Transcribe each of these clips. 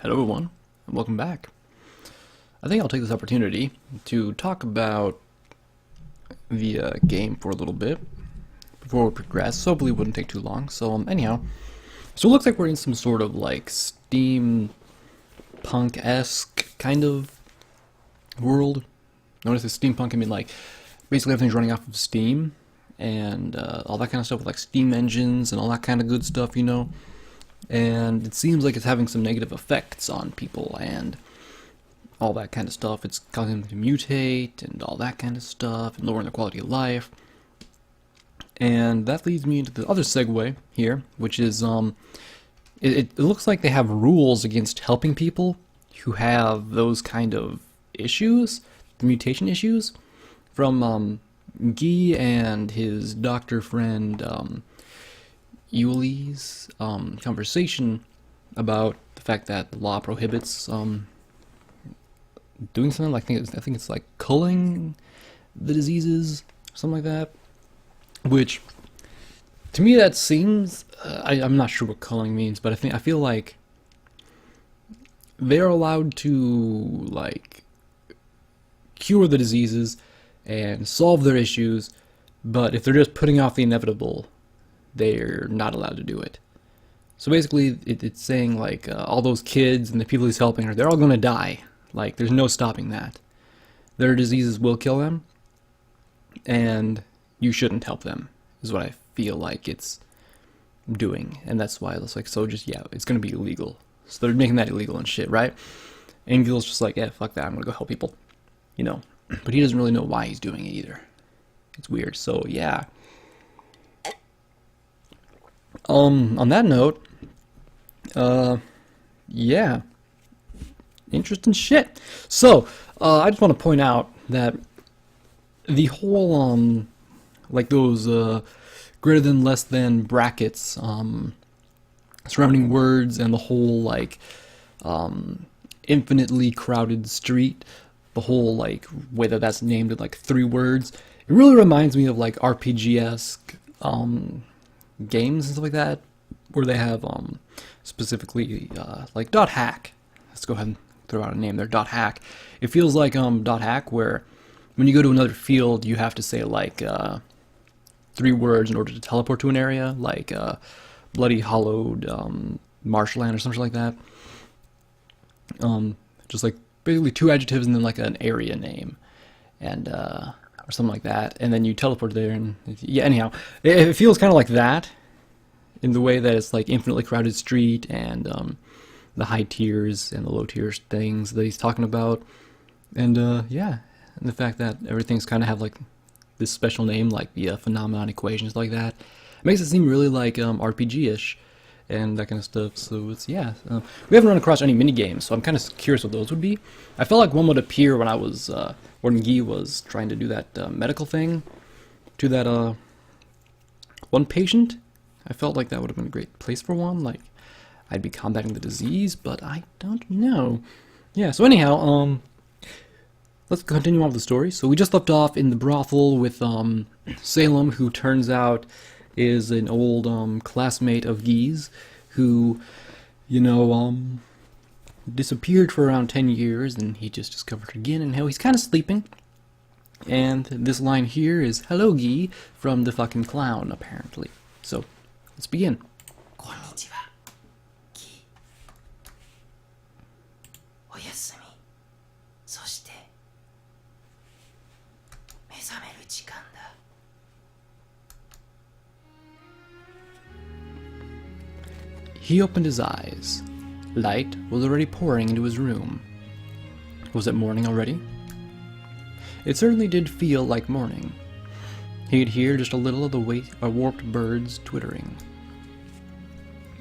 Hello everyone, and welcome back. I think I'll take this opportunity to talk about the game for a little bit before we progress. Hopefully it wouldn't take too long. Anyhow, so it looks like we're in some sort of like steampunk-esque kind of world. Notice that steampunk, I mean like basically everything's running off of steam and all that kind of stuff with like steam engines and all that kind of good stuff, you know. And it seems like it's having some negative effects on people and all that kind of stuff. It's causing them to mutate and all that kind of stuff and lowering their quality of life. And that leads me into the other segue here, which is it looks like they have rules against helping people who have those kind of issues, the mutation issues, from Guy and his doctor friend Yuli's conversation about the fact that the law prohibits doing something like I think it's like culling the diseases, something like that. Which to me that seems I'm not sure what culling means, but I feel like they're allowed to like cure the diseases and solve their issues, but if they're just putting off the inevitable, they're not allowed to do it. So basically, it's saying like all those kids and the people he's helping, they're all going to die. Like there's no stopping that. Their diseases will kill them, and you shouldn't help them. Is what I feel like it's doing, and that's why it's like so. Just yeah, it's going to be illegal. So they're making that illegal and shit, right? And Gil's just like, yeah, fuck that. I'm going to go help people, you know. But he doesn't really know why he's doing it either. It's weird. So yeah. On that note, yeah, interesting shit. So, I just want to point out that the whole, like those, greater than, less than brackets, surrounding words and the whole, like, infinitely crowded street, the whole, like, way that that's named in, like, 3 words, it really reminds me of, like, RPG-esque, games and stuff like that, where they have specifically like .hack. Let's go ahead and throw out a name there. .hack. It feels like .hack, where when you go to another field, you have to say like 3 words in order to teleport to an area, like bloody hollowed marshland or something like that. Just like basically 2 adjectives and then like an area name, and or something like that, and then you teleport there, and yeah, anyhow, it feels kind of like that, in the way that it's like infinitely crowded street, and the high tiers and the low tiers things that he's talking about, and yeah, and the fact that everything's kind of have like this special name, like the phenomenon equations like that, it makes it seem really like RPG-ish, and that kind of stuff. So it's, yeah, we haven't run across any mini games, so I'm kind of curious what those would be. I felt like one would appear when I was when Guy was trying to do that medical thing to that one patient. I felt like that would have been a great place for one. Like I'd be combating the disease, but I don't know. Yeah. So anyhow, let's continue on with the story. So we just left off in the brothel with Salem, who turns out is an old classmate of Guy's, who, you know, disappeared for around 10 years, and he just discovered again, and now he's kind of sleeping. And this line here is, "Hello, Guy," from the fucking clown, apparently. So, let's begin. Konnichiwa, Guy. Oyasumi. そして、目覚める時間だ。He opened his eyes. Light was already pouring into his room. Was it morning already? It certainly did feel like morning. He could hear just a little of the warped birds twittering.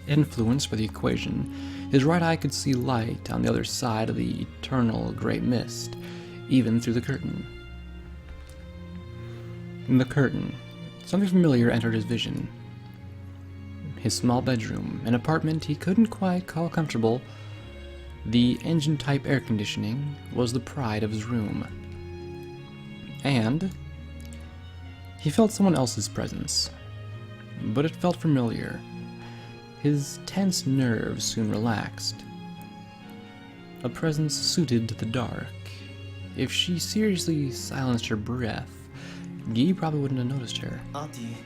Influenced by the equation, his right eye could see light on the other side of the eternal gray mist, even through the curtain. In the curtain, something familiar entered his vision. His small bedroom, an apartment he couldn't quite call comfortable. The engine-type air conditioning was the pride of his room. And he felt someone else's presence, but it felt familiar. His tense nerves soon relaxed. a presence suited to the dark. If she seriously silenced her breath, Guy probably wouldn't have noticed her. Atie.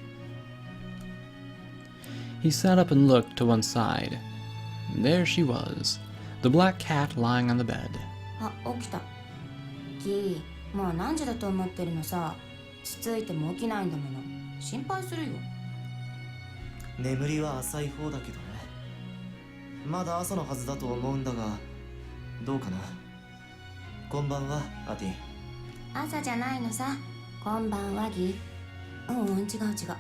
He sat up and looked to one side. There she was, the black cat lying on the bed. あ、起きた。キー、もう何時だと思ってるのさ。つついても起きないんだもの。心配するよ。眠りは浅い方だけどね。まだ朝のはずだと思うんだが、どうかな。こんばんは、アティ。朝じゃないのさ。こんばんは、ギー。違う違う。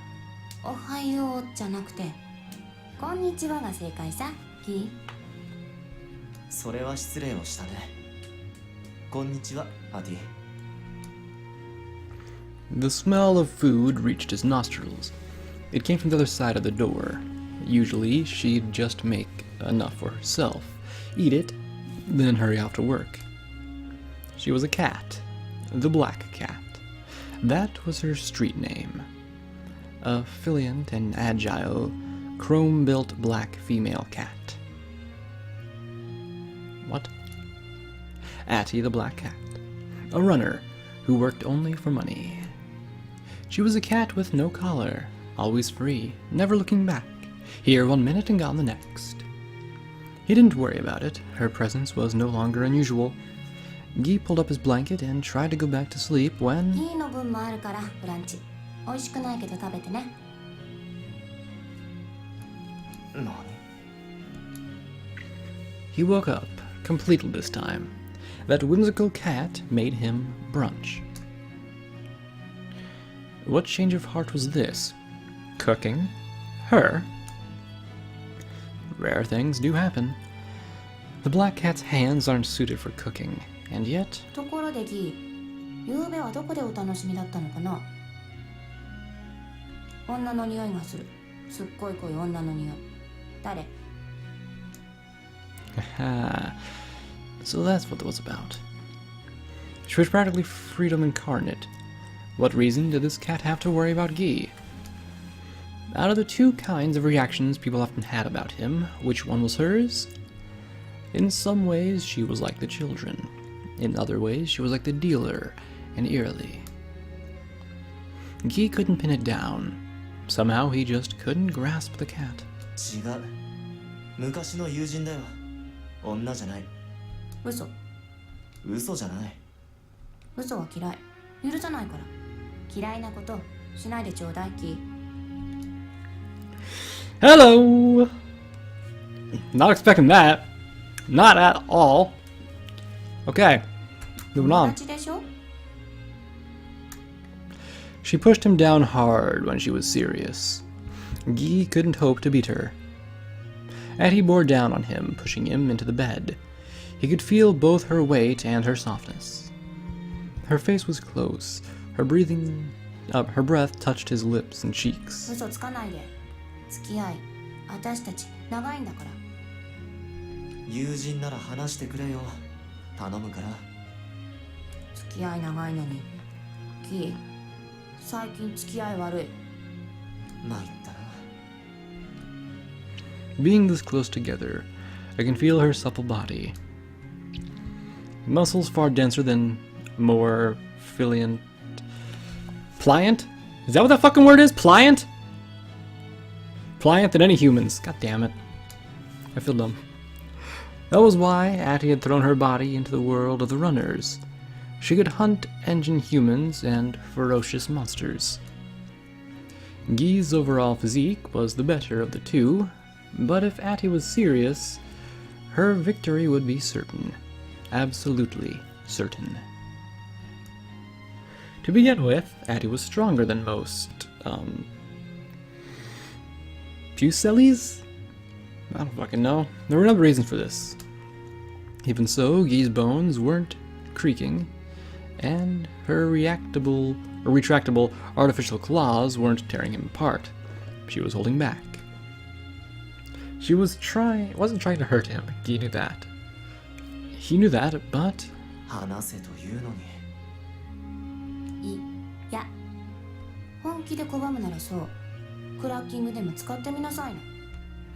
おはようじゃなくて、こんにちはが正解さ、ギー。それは失礼をしたね。こんにちは、アティ。The smell of food reached his nostrils. It came from the other side of the door. Usually, she'd just make enough for herself, eat it, then hurry off to work. She was a cat, the Black Cat. That was her street name. A filiant and agile, chrome-built black female cat. What? Atie the Black Cat. A runner who worked only for money. She was a cat with no collar, always free, never looking back, here 1 minute and gone the next. He didn't worry about it. Her presence was no longer unusual. Guy pulled up his blanket and tried to go back to sleep when... ギーの分もあるから、ブランチ。美味しくないけど食べてね。何？ He woke up, completely this time. That whimsical cat made him brunch. What change of heart was this? Cooking? Her? Rare things do happen. The black cat's hands aren't suited for cooking, and yet... ところでギー、ゆうべはどこでお楽しみだったのかな。女の匂いがする。すっごい濃い女の匂い。誰？ Aha. So that's what it was about. She was practically freedom incarnate. What reason did this cat have to worry about Guy? Out of the two kinds of reactions people often had about him, which one was hers? In some ways, she was like the children. In other ways, she was like the dealer, and eerily. Guy couldn't pin it down. Somehow he just couldn't grasp the cat. 違う。昔の友人だよ。女じゃない。嘘。嘘じゃない。嘘は嫌い。許さないから。嫌いなことしないでちょうだい、キー。Hello! Not expecting that. Not at all. Okay, moving 友 on. 達でしょ？ She pushed him down hard when she was serious. Guy couldn't hope to beat her. Atie bore down on him, pushing him into the bed. He could feel both her weight and her softness. Her face was close. Her breath touched his lips and cheeks. 嘘つかないで。付き合い、私たち長いんだから。友人なら話してくれよ。頼むから。付き合い長いのに。キー、最近付き合い悪い。参ったな。 Being this close together, I can feel her supple body. Muscles far denser than more filiant... Pliant? Is that what that fucking word is? Pliant? Pliant than any humans. God damn it. I feel dumb. That was why Atie had thrown her body into the world of the runners. She could hunt engine humans and ferocious monsters. Guy's overall physique was the better of the two, but if Atie was serious, her victory would be certain. Absolutely certain. To begin with, Atie was stronger than most, Pucellies? I don't fucking know. There were other reasons for this. Even so, Guy's bones weren't creaking, and her retractable artificial claws weren't tearing him apart. She was holding back. She wasn't trying to hurt him. Guy knew that. He knew that, but... 話せというのに。いや、本気で拒むならそう。クラッキングでも使ってみなさいな。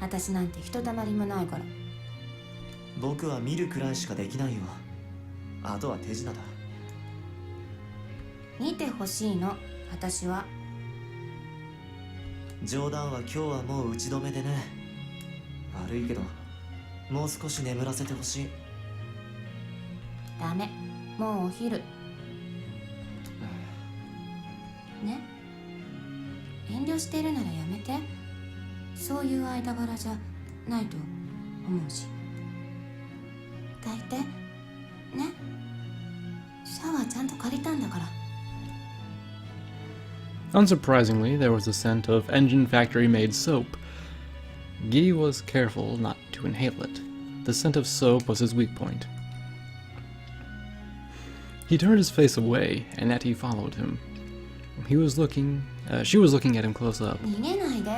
私なんてひとたまりもないから。僕は見るくらいしかできないよ。あとは手品だ。見てほしいの、私は。冗談は今日はもう打ち止めでね。悪いけどもう少し眠らせてほしい。ダメ、もうお昼ね。遠慮してるならやめて。そういう間柄じゃないと思うし。抱いてね。シャワーちゃんと借りたんだから。 Unsurprisingly, there was a scent of engine factory-made soap. Guy was careful not to inhale it. The scent of soap was his weak point. He turned his face away, and Atie followed him. She was looking at him close up. 逃げないで。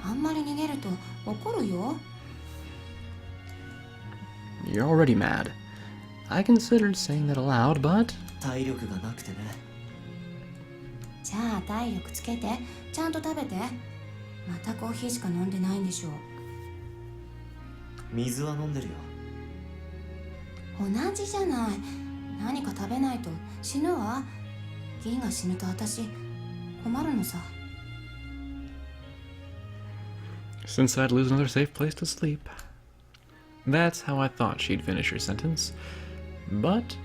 あんまり逃げると怒るよ。 You're already mad. I considered saying that aloud, but 体力がなくてね。じゃあ体力つけて、ちゃんと食べて。またコーヒーしか飲んでないんでしょ。水は飲んでるよ。同じじゃない。何か食べないと死ぬわ。銀が死ぬと私困るのさ。 since I'd lose another safe place to sleep. That's how I thought she'd finish her sentence. But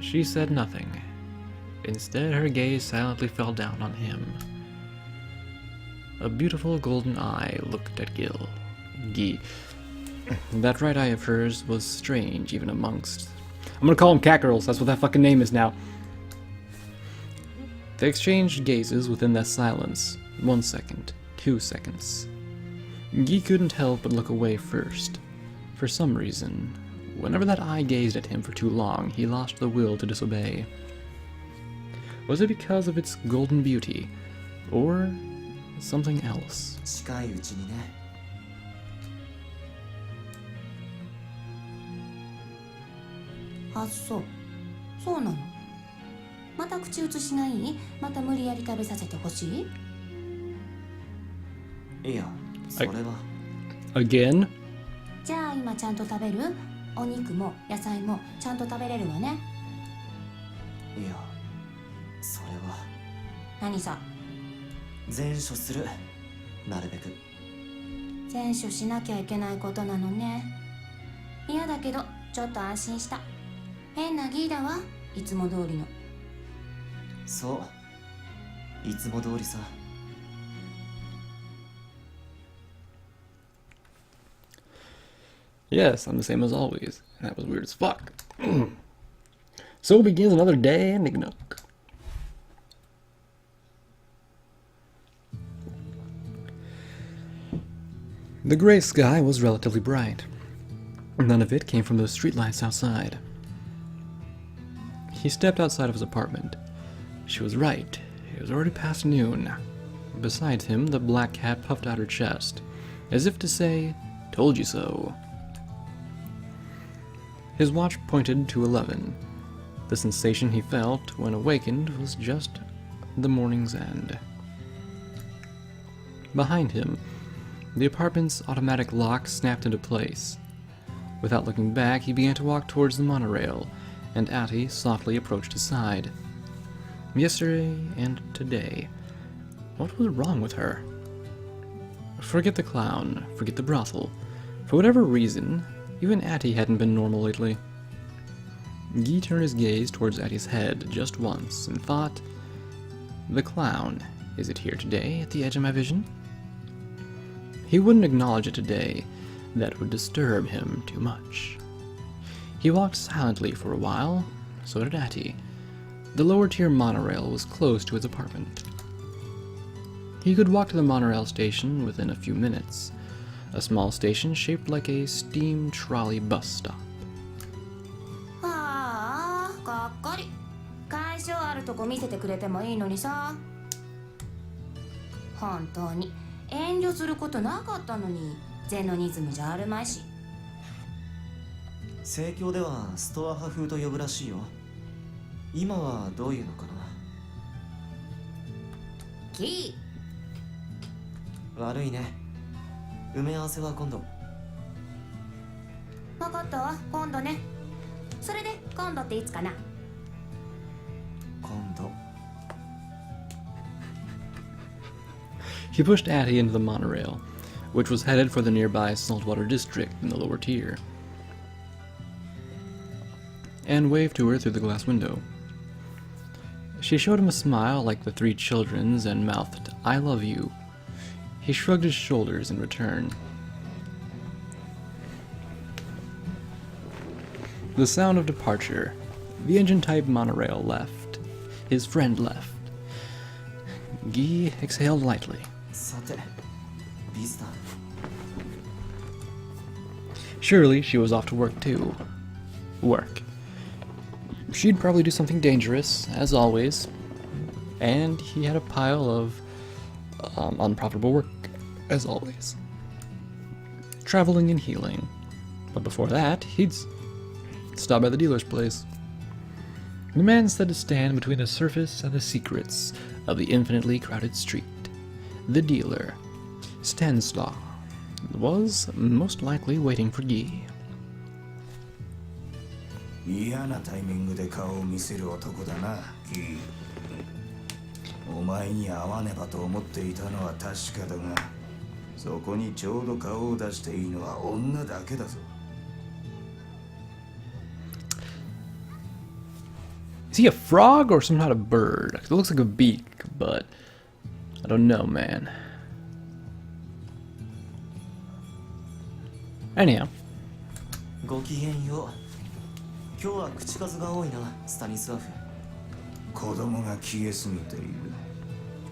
she said nothing. Instead, her gaze silently fell down on him. A beautiful golden eye looked at Guy. That right eye of hers was strange even amongst... I'm gonna call them cat girls, that's what that fucking name is now. They exchanged gazes within that silence. 1 second, 2 seconds. Guy couldn't help but look away first. For some reason, whenever that eye gazed at him for too long, he lost the will to disobey. Was it because of its golden beauty, or something else? 近いうちにね。あ、そう。そうなの。また口移しない？また無理やり食べさせてほしい？いや、それは。Again? じゃあ今ちゃんと食べる？お肉も野菜もちゃんと食べれるわね。いや、それは。何さ？善処する。なるべく。善処しなきゃいけないことなのね。嫌だけどちょっと安心した。変なギーだわ、いつも通りの。そう、いつも通りさ。Yes, I'm the same as always. That was weird as fuck. So begins another day in Inganock. The gray sky was relatively bright. None of it came from the streetlights outside. He stepped outside of his apartment. She was right. It was already past noon. Beside him, the black cat puffed out her chest, as if to say, "Told you so." His watch pointed to 11. The sensation he felt when awakened was just the morning's end. Behind him, the apartment's automatic lock snapped into place. Without looking back, he began to walk towards the monorail, and Atie softly approached his side. Yesterday and today, what was wrong with her? Forget the clown, forget the brothel. For whatever reason, even Atie hadn't been normal lately. Guy turned his gaze towards Atie's head just once and thought, the clown, is it here today at the edge of my vision? He wouldn't acknowledge it today. That would disturb him too much. He walked silently for a while, so did Atie. The lower tier monorail was close to his apartment. He could walk to the monorail station within a few minutes, a small station shaped like a steam trolley bus stop. ああ、がっかり。会場あるとこ見せてくれてもいいのにさ。本当に遠慮することなかったのに。ゼノニズムじゃあるまいし。盛況ではストア派風と呼ぶらしいよ。今はどういうのかな。ギー。悪いね。埋め合わせは今度。分かかったわ、今度ね。それで今度っていつかな。今度。 He pushed Atie into the monorail, which was headed for the nearby saltwater district in the lower tier, and waved to her through the glass window. She showed him a smile like the three children's and mouthed, "I love you." He shrugged his shoulders in return. The sound of departure. The engine-type monorail left. His friend left. Guy exhaled lightly. さて、ビスター。 Surely she was off to work too. Work. She'd probably do something dangerous, as always. And he had a pile of unprofitable work, as always. Traveling and healing. But before that, he'd stop by the dealer's place. The man said to stand between the surface and the secrets of the infinitely crowded street. The dealer, Stanislaw, was most likely waiting for Guy. 嫌なタイミングで顔を見せる男だな、キー。お前に会わねばと思っていたのは確かだが、そこにちょうど顔を出していいのは女だけだぞ。Is he a frog or some kind of bird? It looks like a beak, but I don't know, man. Anyhow. ごきげんよう。今日は口数が多いな、スタニスワフ。子供が消えすぎている。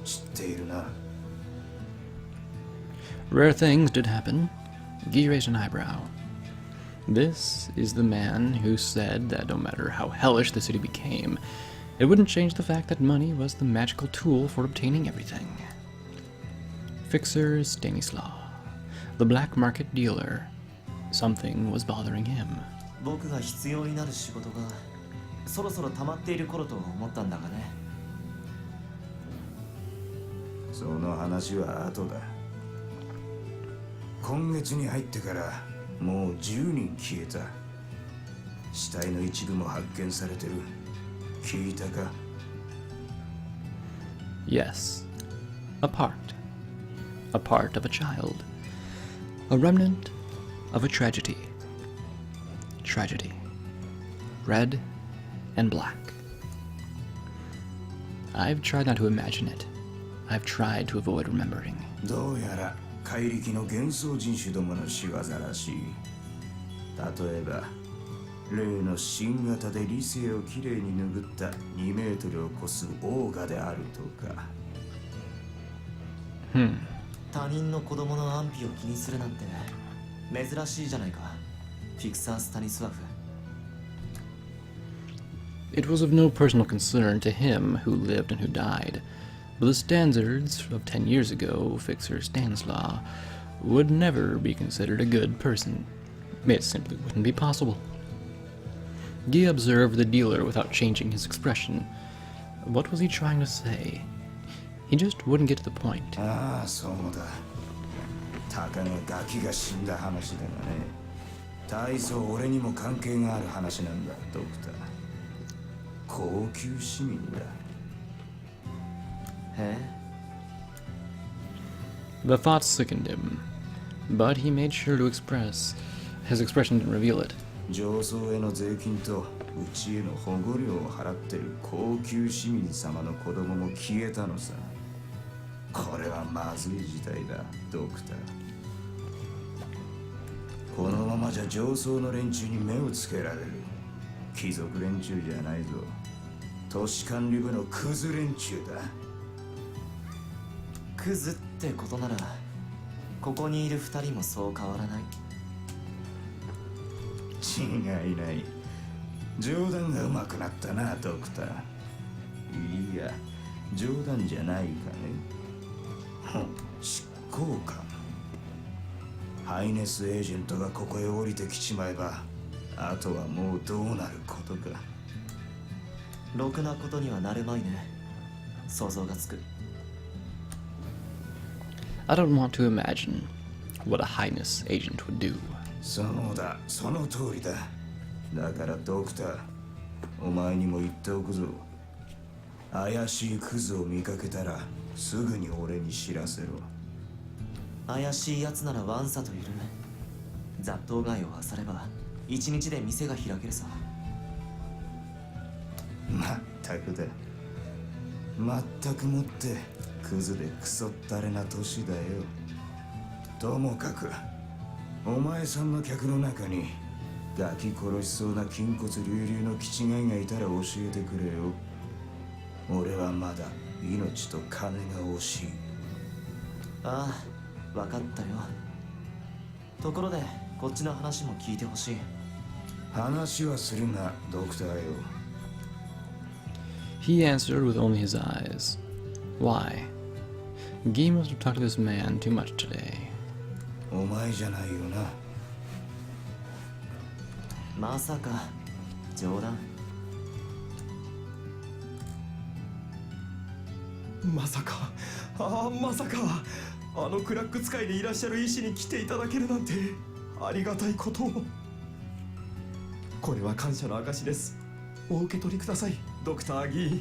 知っているな。Rare things did happen. Guy raised an eyebrow. This is the man who said that no matter how hellish the city became, it wouldn't change the fact that money was the magical tool for obtaining everything. Fixer Stanislaw, the black market dealer. Something was bothering him. 僕が必要になる仕事がそろそろ溜まっている頃と思ったんだがね。その話は後だ。今月に入ってからもう10人消えた。死体の一部も発見されてる。聞いたか？ Yes, a part. A part of a child. A remnant of a tragedy. Tragedy. Red and black. I've tried not to imagine it. I've tried to avoid remembering. どうやら怪力の幻想人種どもの仕業らしい。例えば例の新型で理性をきれいに拭った2メートルを超すオーガであるとか。他人の子供の安否を気にするなんて珍しいじゃないか、フィクサー・スタニスワフ。 It was of no personal concern to him who lived and who died, but the standards of 10 years ago, Fixer Stanislaw, would never be considered a good person. It simply wouldn't be possible. Guy observed the dealer without changing his expression. What was he trying to say? He just wouldn't get to the point. ああ、そうだ。たかがガキが死んだ話だがね。大層俺にも関係がある話なんだ、ドクター。高級市民だ。へえ。 The thought sickened him, but he made sure to express. His expression didn't reveal it. 上層への税金とうちへの保護料を払ってる高級市民様の子供も消えたのさ。これはまずい事態だ、ドクター。このままじゃ上層の連中に目をつけられる。貴族連中じゃないぞ。都市管理部のクズ連中だ。クズってことならここにいる2人もそう変わらない。違いない。冗談が上手くなったな、ドクター。いや、冗談じゃないかね。執行官。ハイネスエージェントがここへ降りてきちまえば、あとはもうどうなることか。ろくなことにはなるまいね。想像がつく。 I don't want to imagine what a Highness agent would do. そうだ、その通りだ。だからドクター、お前にも言っておくぞ。怪しいクズを見かけたらすぐに俺に知らせろ。怪しいやつならワンサといる。雑踏街を漁れば一日で店が開けるさ。まったくだ。まったくもってクズでクソったれな年だよ。ともかくお前さんの客の中にガキ殺しそうな筋骨隆々の気違いがいたら教えてくれよ。俺はまだ命と金が惜しい。ああ、分かったよ。ところでこっちの話も聞いてほしい。話はするがドクターよ。He answered with only his eyes. Why? Guy must have talked to this man too much today. お前じゃないよな。まさか冗談？まさか、まさかあのクラック使いでいらっしゃる医師に来ていただけるなんてありがたいことを。これは感謝の証です。お受け取りください、ドクター・ギー。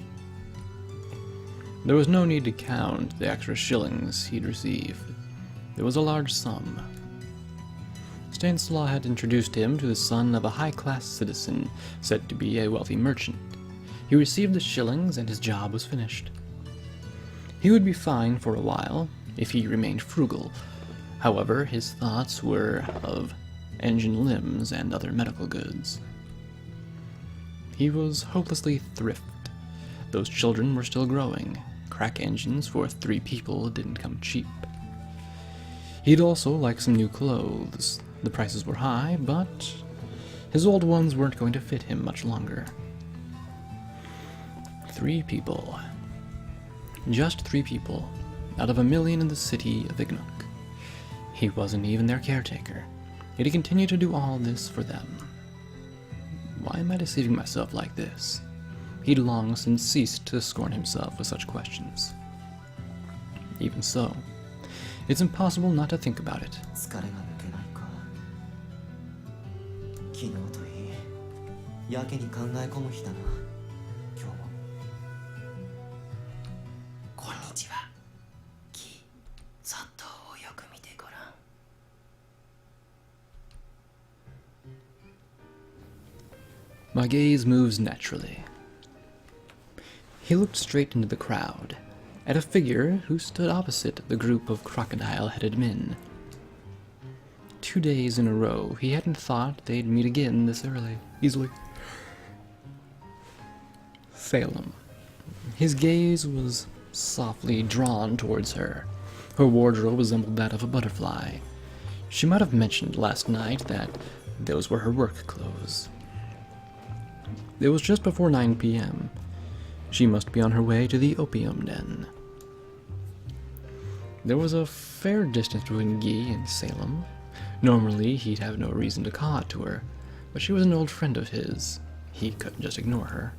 There was no need to count the extra shillings he'd received. It was a large sum. Stanislaw had introduced him to the son of a high-class citizen, said to be a wealthy merchant. He received the shillings and his job was finished. He would be fine for a while, if he remained frugal. However, his thoughts were of engine limbs and other medical goods. He was hopelessly thrift. Those children were still growing. Crack engines for 3 people didn't come cheap. He'd also like some new clothes. The prices were high, but his old ones weren't going to fit him much longer. 3 people. Just 3 people, out of 1 million in the city of Inganock. He wasn't even their caretaker, yet he continued to do all this for them. Why am I deceiving myself like this? He'd long since ceased to scorn himself with such questions. Even so, it's impossible not to think about it. 疲れが抜けないか。昨日といい、やけに考え込む日だな、今日も。こんにちは。キ、雑踏をよく見てごらん。My gaze moves naturally. He looked straight into the crowd, at a figure who stood opposite the group of crocodile-headed men. 2 days in a row, he hadn't thought they'd meet again this easily. Salem. His gaze was softly drawn towards her. Her wardrobe resembled that of a butterfly. She might have mentioned last night that those were her work clothes. It was just before 9 p.m. She must be on her way to the opium den. There was a fair distance between Guy and Salem. Normally, he'd have no reason to call out to her, but she was an old friend of his. He couldn't just ignore her.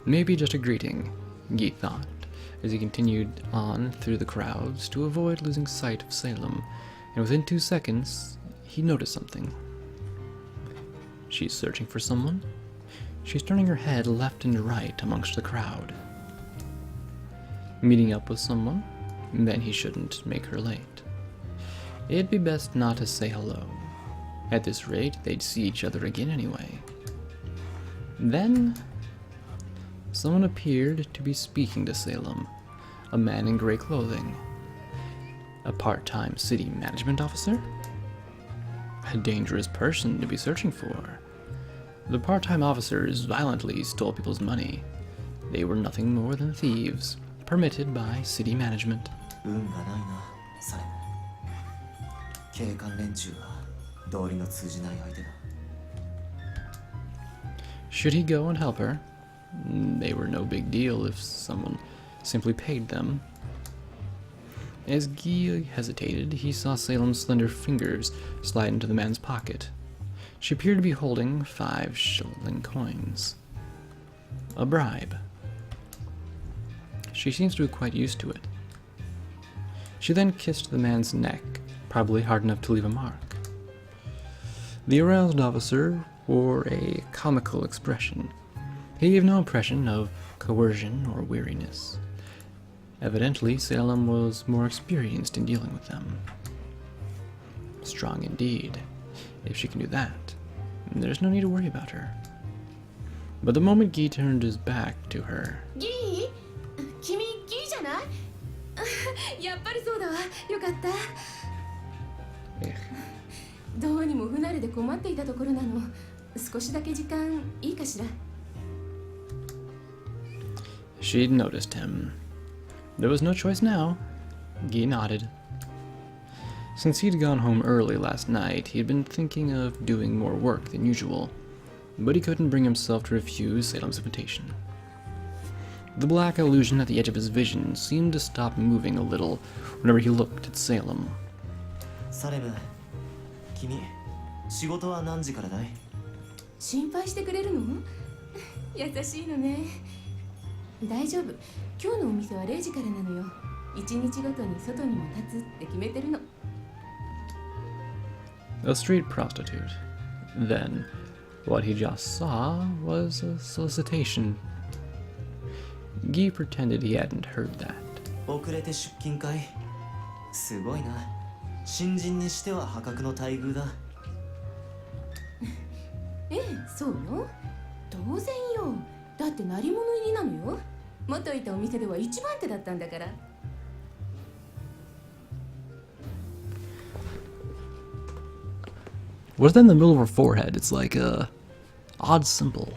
Maybe just a greeting, Guy thought, as he continued on through the crowds to avoid losing sight of Salem, and within 2 seconds, he noticed something. She's searching for someone? She's turning her head left and right amongst the crowd. Meeting up with someone? Then he shouldn't make her late. It'd be best not to say hello. At this rate, they'd see each other again anyway. Then, someone appeared to be speaking to Salem, a man in gray clothing. A part-time city management officer? A dangerous person to be searching for. The part-time officers violently stole people's money. They were nothing more than thieves, permitted by city management. 運がないな、サレム。警官連中は道理の通じない相手だ。Should he go and help her? They were no big deal if someone simply paid them. As Guy hesitated, he saw Salem's slender fingers slide into the man's pocket. She appeared to be holding 5 shilling coins. A bribe. She seems to be quite used to it. She then kissed the man's neck, probably hard enough to leave a mark. The aroused officer wore a comical expression. He gave no impression of coercion or weariness. Evidently, Salem was more experienced in dealing with them. Strong indeed. If she can do that, there's no need to worry about her. But the moment Guy turned his back to her, ギー君ギーじゃないやっぱりそうだわ。よかった。 eh, どうにも不慣れで困っていたところなの。少しだけ時間いいかしら。 she'd noticed him. There was no choice now. Guy nodded. Since he'd gone home early last night, he'd been thinking of doing more work than usual, but he couldn't bring himself to refuse Salem's invitation. The black illusion at the edge of his vision seemed to stop moving a little whenever he looked at Salem. サレム、君、仕事は何時からだい？心配してくれるの？優しいのね。大丈夫。今日のお店は0時からなのよ。1日ごとに外にも立つって決めてるの。 A street prostitute. Then, what he just saw was a solicitation. Guy pretended he hadn't heard that. 遅れて出勤かい？すごいな。新人にしては破格の待遇だ。ええ、そうよ。当然よ。だって鳴り物入りなのよ。元いたお店では一番手だったんだから。 What's that in the middle of her forehead? It's like a odd symbol.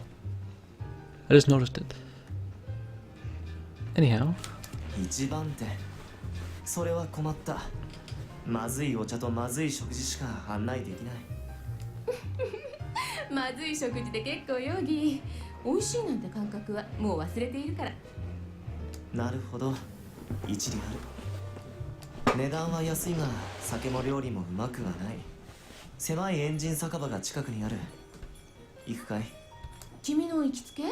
I just noticed it. Anyhow, 一番手。それは困った。まずいお茶とまずい食事しか案内できない。まずい食事で結構よぎ。美味しいなんて感覚はもう忘れているから。なるほど。一理ある。値段は安いが、酒も料理もうまくはない。狭いエンジン酒場が近くにある。行くかい？君の行きつけ？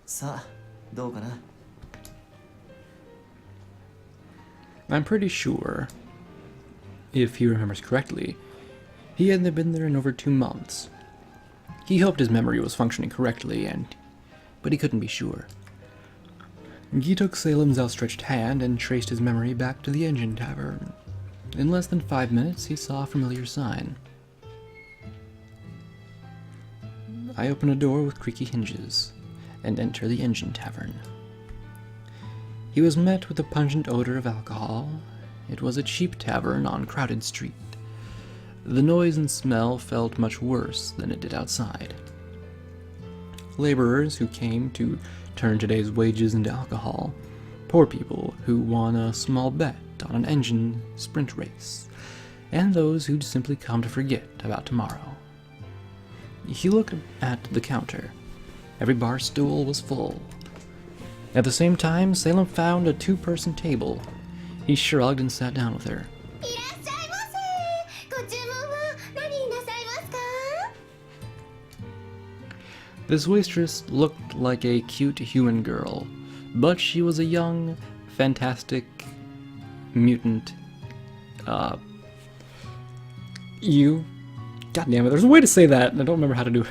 さあ、どうかな？ I'm pretty sure, if he remembers correctly, he hadn't been there in over 2 months. He hoped his memory was functioning correctly, but he couldn't be sure. Guy took Salem's outstretched hand and traced his memory back to the engine tavern. In less than 5 minutes, he saw a familiar sign. I open a door with creaky hinges and enter the engine tavern. He was met with a pungent odor of alcohol. It was a cheap tavern on crowded street. The noise and smell felt much worse than it did outside. Laborers who came to turn today's wages into alcohol, poor people who won a small bet on an engine sprint race, and those who'd simply come to forget about tomorrow. He looked at the counter. Every bar stool was full. At the same time, Salem found a 2-person table. He shrugged and sat down with her. いらっしゃいませ。ご注文は何なさいますか？ This waitress looked like a cute human girl, but she was a young, fantastic, mutant, God damn it, there's a way to say that, and I don't remember how to do it.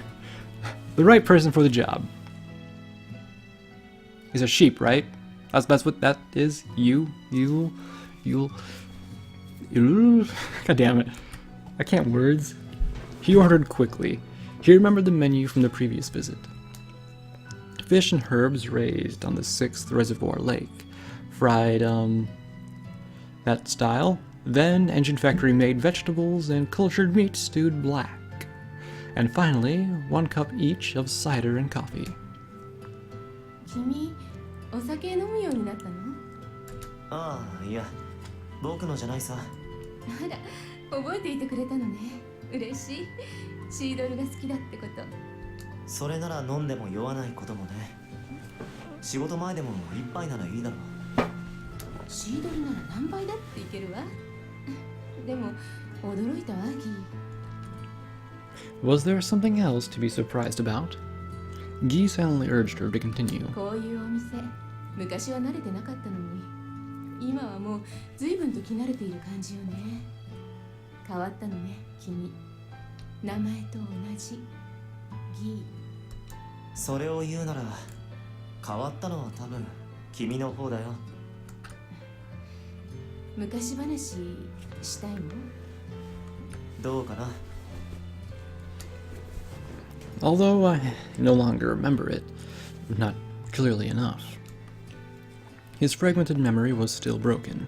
The right person for the job. He's a sheep, right? That's what that is? You. God damn it. I can't words. He ordered quickly. He remembered the menu from the previous visit. Fish and herbs raised on the 6th reservoir lake. Fried, that style. Then engine factory made vegetables and cultured meat stewed black. And finally, 1 cup each of cider and coffee. 君、お酒飲むようになったの？ああ、いや、僕のじゃないさ。あら、覚えていてくれたのね。嬉しい。シードルが好きだってこと。それなら飲んでも酔わないこともね。仕事前でも一杯ならいいだろう。シードルなら何倍だっていけるわ。でも、驚いたわ、ギー。 Was there something else to be surprised about? Guy silently urged her to continue. こういうお店、昔は慣れてなかったのに、今はもう随分と着慣れている感じよね。変わったのね、君。名前と同じギそれを言うなら変わったのは多分君の方だよ。昔話したいの？どうかな。 Although I no longer remember it, not clearly enough. His fragmented memory was still broken.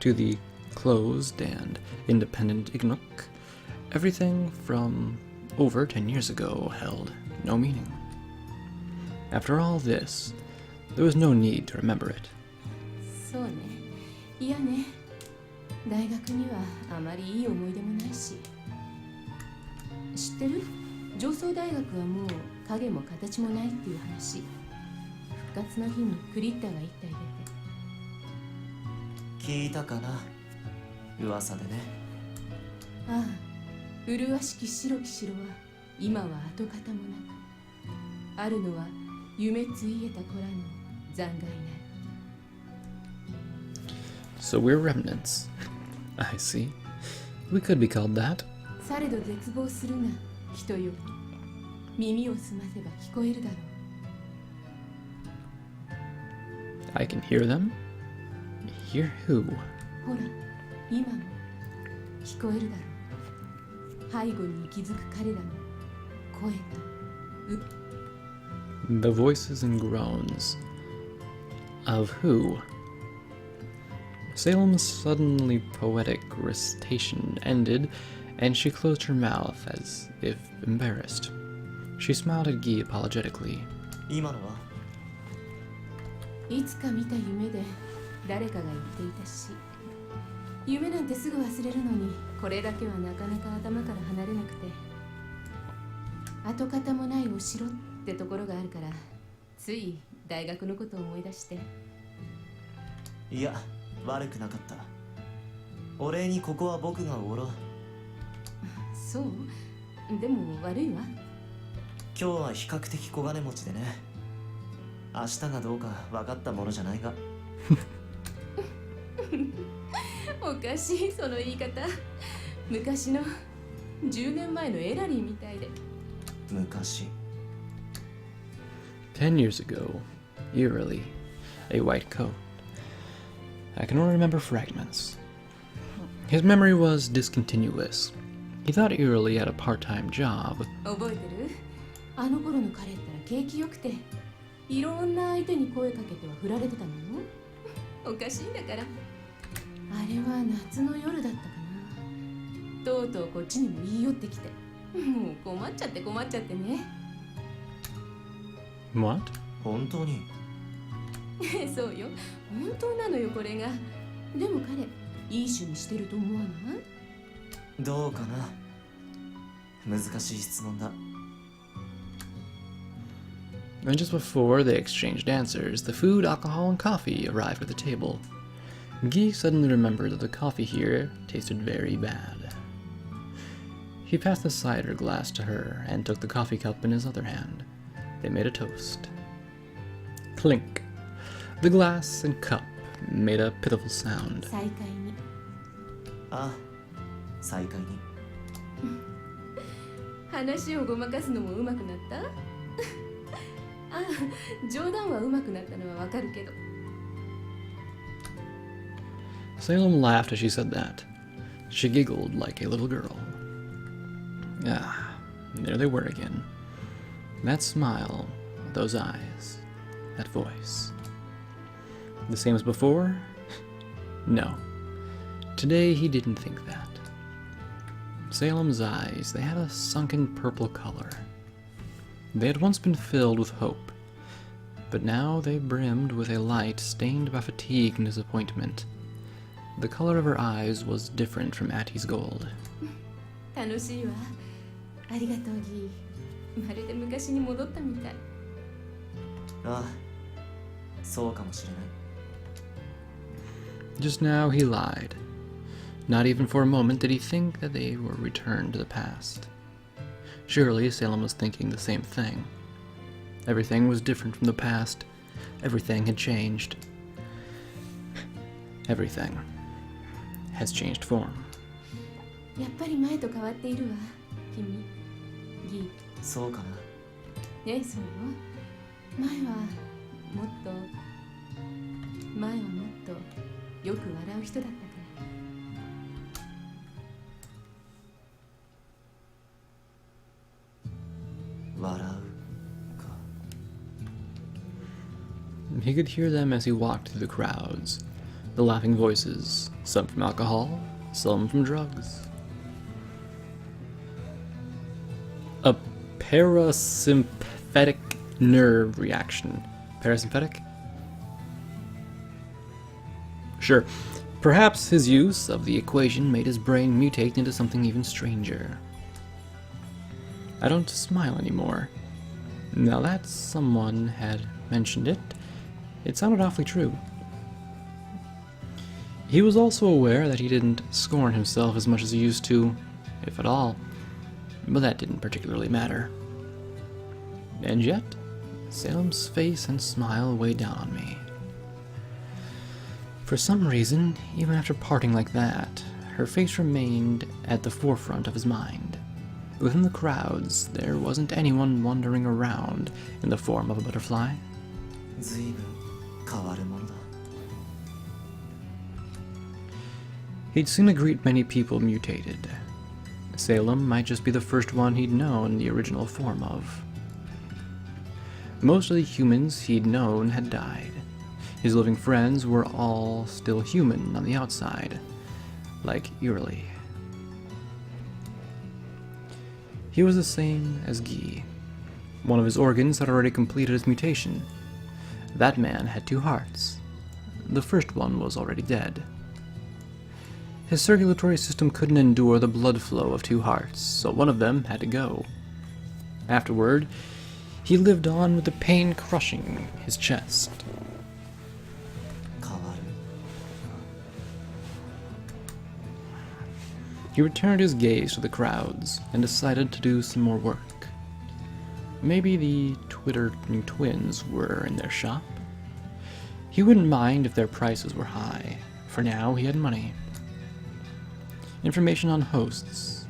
To the closed and independent Inganock, everything from over 10 years ago held no meaning. After all this, there was no need to remember it. そうね。いやね。大学にはあまりいい思い出もないし。知ってる？上層大学はもう影も形もないっていう話。復活の日にクリッターが一体出て。聞いたかな、噂でね。ああ、麗しき白き城は今は跡形もなく、あるのは夢ついえた子らの残骸なり。 So we're remnants. I see. We could be called that. されど絶望するな、人よ。耳を澄ませば聞こえるだろう。 I can hear them. Hear who? ほら、今も聞こえるだろう。背後に息づく彼らの声と The voices and groans. Of who? Salem's suddenly poetic recitation ended, and she closed her mouth as if embarrassed. She smiled at Guy apologetically. 今のは？いつか見た夢で誰かが言っていたし、夢なんてすぐ忘れるのに、これだけはなかなか頭から離れなくて、跡形もないお城ってところがあるから、つい大学のことを思い出して。いや、悪くなかった。お礼にここは僕がおろう。そう？でも悪いわ。今日は比較的小金持ちでね。明日がどうか分かったものじゃないが。おかしい、その言い方。昔の10年前のエラリーみたいで。昔。 10 years ago, eerily, a white coat. I can only remember fragments. His memory was discontinuous. He thought eerily had a part-time job. 覚えてる？あの頃の彼ったら景気よくて、いろんな相手に声かけては振られてたのよ。おかしいんだから。あれは夏の夜だったかな。とうとうこっちにも言い寄ってきて、もう困っちゃってね。What? 本当に？そうよ、本当なのよこれが。でも彼、いい趣味してると思わない？どうかな。難しい質問だ。 And just before they exchanged answers, the food, alcohol, and coffee arrived at the table. Guy suddenly remembered that the coffee here tasted very bad. He passed the cider glass to her and took the coffee cup in his other hand. They made a toast. Clink. The glass and cup made a pitiful sound. 再会に。ああ、再会に。話をごまかすのもうまくなった？ああ、冗談はうまくなったのはわかるけど。Salem laughed as she said that. She giggled like a little girl. Ah, there they were again. That smile, those eyes, that voice. The same as before? No. Today he didn't think that. Salem's eyes, they had a sunken purple color. They had once been filled with hope, but now they brimmed with a light stained by fatigue and disappointment. The color of her eyes was different from Atie's gold. 楽しいわ。ありがとうギー。まるで昔に戻ったみたい。ああ、そうかもしれない。 Just now he lied. Not even for a moment did he think that they were returned to the past. Surely Salem was thinking the same thing. Everything was different from the past. Everything had changed. Everything has changed form. やっぱり前と変わっているわ。君ギそうかな。ええそうよ前はもっとよく笑う人だったから笑うか。 He could hear them as he walked through the crowds. The laughing voices, some from alcohol, some from drugs. A parasympathetic nerve reaction. Parasympathetic? Sure. Perhaps his use of the equation made his brain mutate into something even stranger. I don't smile anymore. Now that someone had mentioned it, it sounded awfully true. He was also aware that he didn't scorn himself as much as he used to, if at all, but that didn't particularly matter. And yet, Salem's face and smile weighed down on me. For some reason, even after parting like that, her face remained at the forefront of his mind. Within the crowds, there wasn't anyone wandering around in the form of a butterfly. 随分変わるものだ。 He'd seen a great many people mutated. Salem might just be the first one he'd known the original form of. Most of the humans he'd known had died. His living friends were all still human on the outside, like eerily. He was the same as Guy. One of his organs had already completed his mutation. That man had 2 hearts. The first one was already dead. His circulatory system couldn't endure the blood flow of 2 hearts, so one of them had to go. Afterward, he lived on with the pain crushing his chest. 変わる。 He returned his gaze to the crowds and decided to do some more work. Maybe the twittering twins were in their shop. He wouldn't mind if their prices were high. For now, he had money. Information on hosts.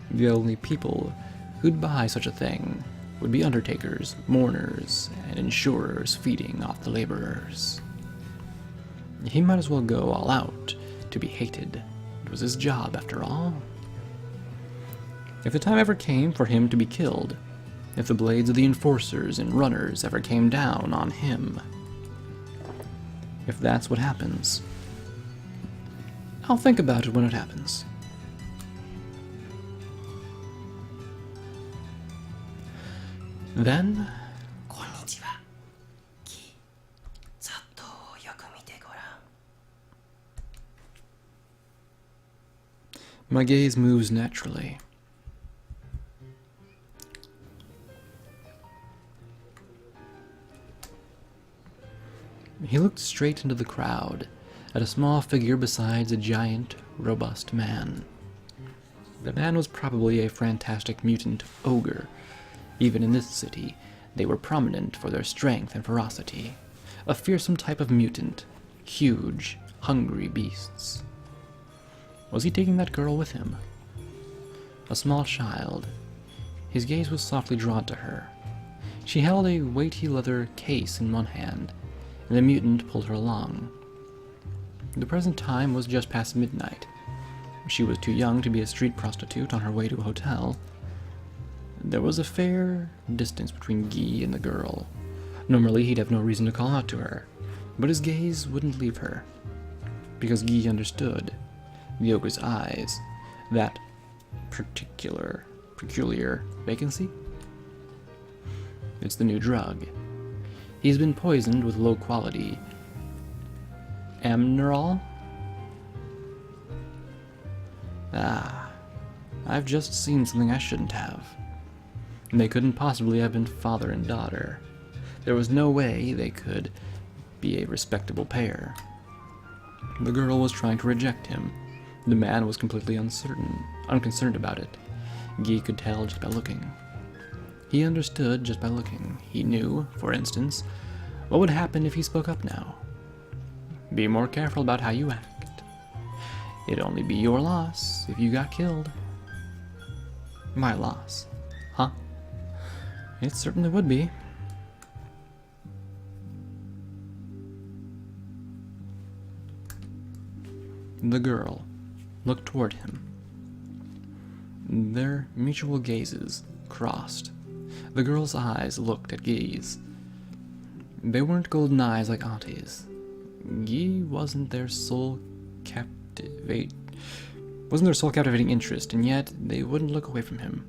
The only people who'd buy such a thing would be undertakers, mourners, and insurers feeding off the laborers. He might as well go all out to be hated. It was his job, after all. If the time ever came for him to be killed, if the blades of the enforcers and runners ever came down on him, if that's what happens, I'll think about it when it happens. Then, こんにちは。キざっとよく見てごらん。 my gaze moves naturally. He looked straight into the crowd, at a small figure besides a giant, robust man. The man was probably a fantastic mutant ogre. Even in this city, they were prominent for their strength and ferocity. A fearsome type of mutant. Huge, hungry beasts. Was he taking that girl with him? A small child. His gaze was softly drawn to her. She held a weighty leather case in one hand, and the mutant pulled her along. The present time was just past midnight. She was too young to be a street prostitute on her way to a hotel. There was a fair distance between Guy and the girl. Normally, he'd have no reason to call out to her, but his gaze wouldn't leave her. Because Guy understood. The ogre's eyes. That peculiar vacancy? It's the new drug. He's been poisoned with low-quality amnerol? Ah, I've just seen something I shouldn't have. They couldn't possibly have been father and daughter. There was no way they could be a respectable pair. The girl was trying to reject him. The man was completely unconcerned about it. Guy could tell just by looking. He understood just by looking. He knew, for instance, what would happen if he spoke up now. Be more careful about how you act. It'd only be your loss if you got killed. My loss. Huh? It certainly would be. The girl looked toward him. Their mutual gazes crossed. The girl's eyes looked at Guy's. They weren't golden eyes like Atie's. Guy wasn't their sole captivating interest, and yet they wouldn't look away from him.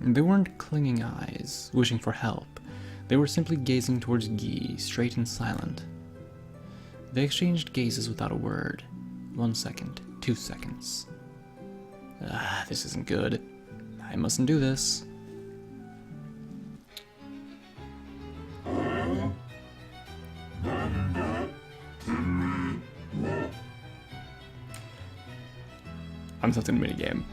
They weren't clinging eyes, wishing for help. They were simply gazing towards Guy, straight and silent. They exchanged gazes without a word. 1 second, 2 seconds. This isn't good. I mustn't do this. I'm something in a minigame.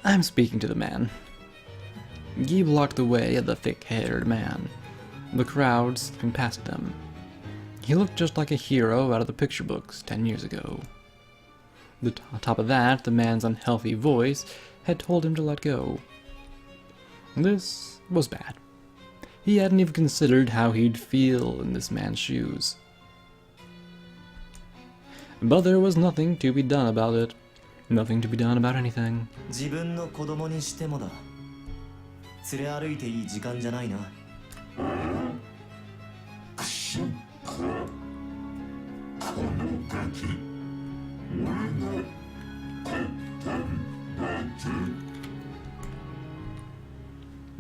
I'm speaking to the man. Guy blocked the way of the thick-haired man, the crowd slipping past them. He looked just like a hero out of the picture books 10 years ago. On top of that, the man's unhealthy voice had told him to let go. This was bad. He hadn't even considered how he'd feel in this man's shoes. But there was nothing to be done about it. Nothing to be done about anything. 自分の子供にしてもだ。連れ歩いていい時間じゃないな。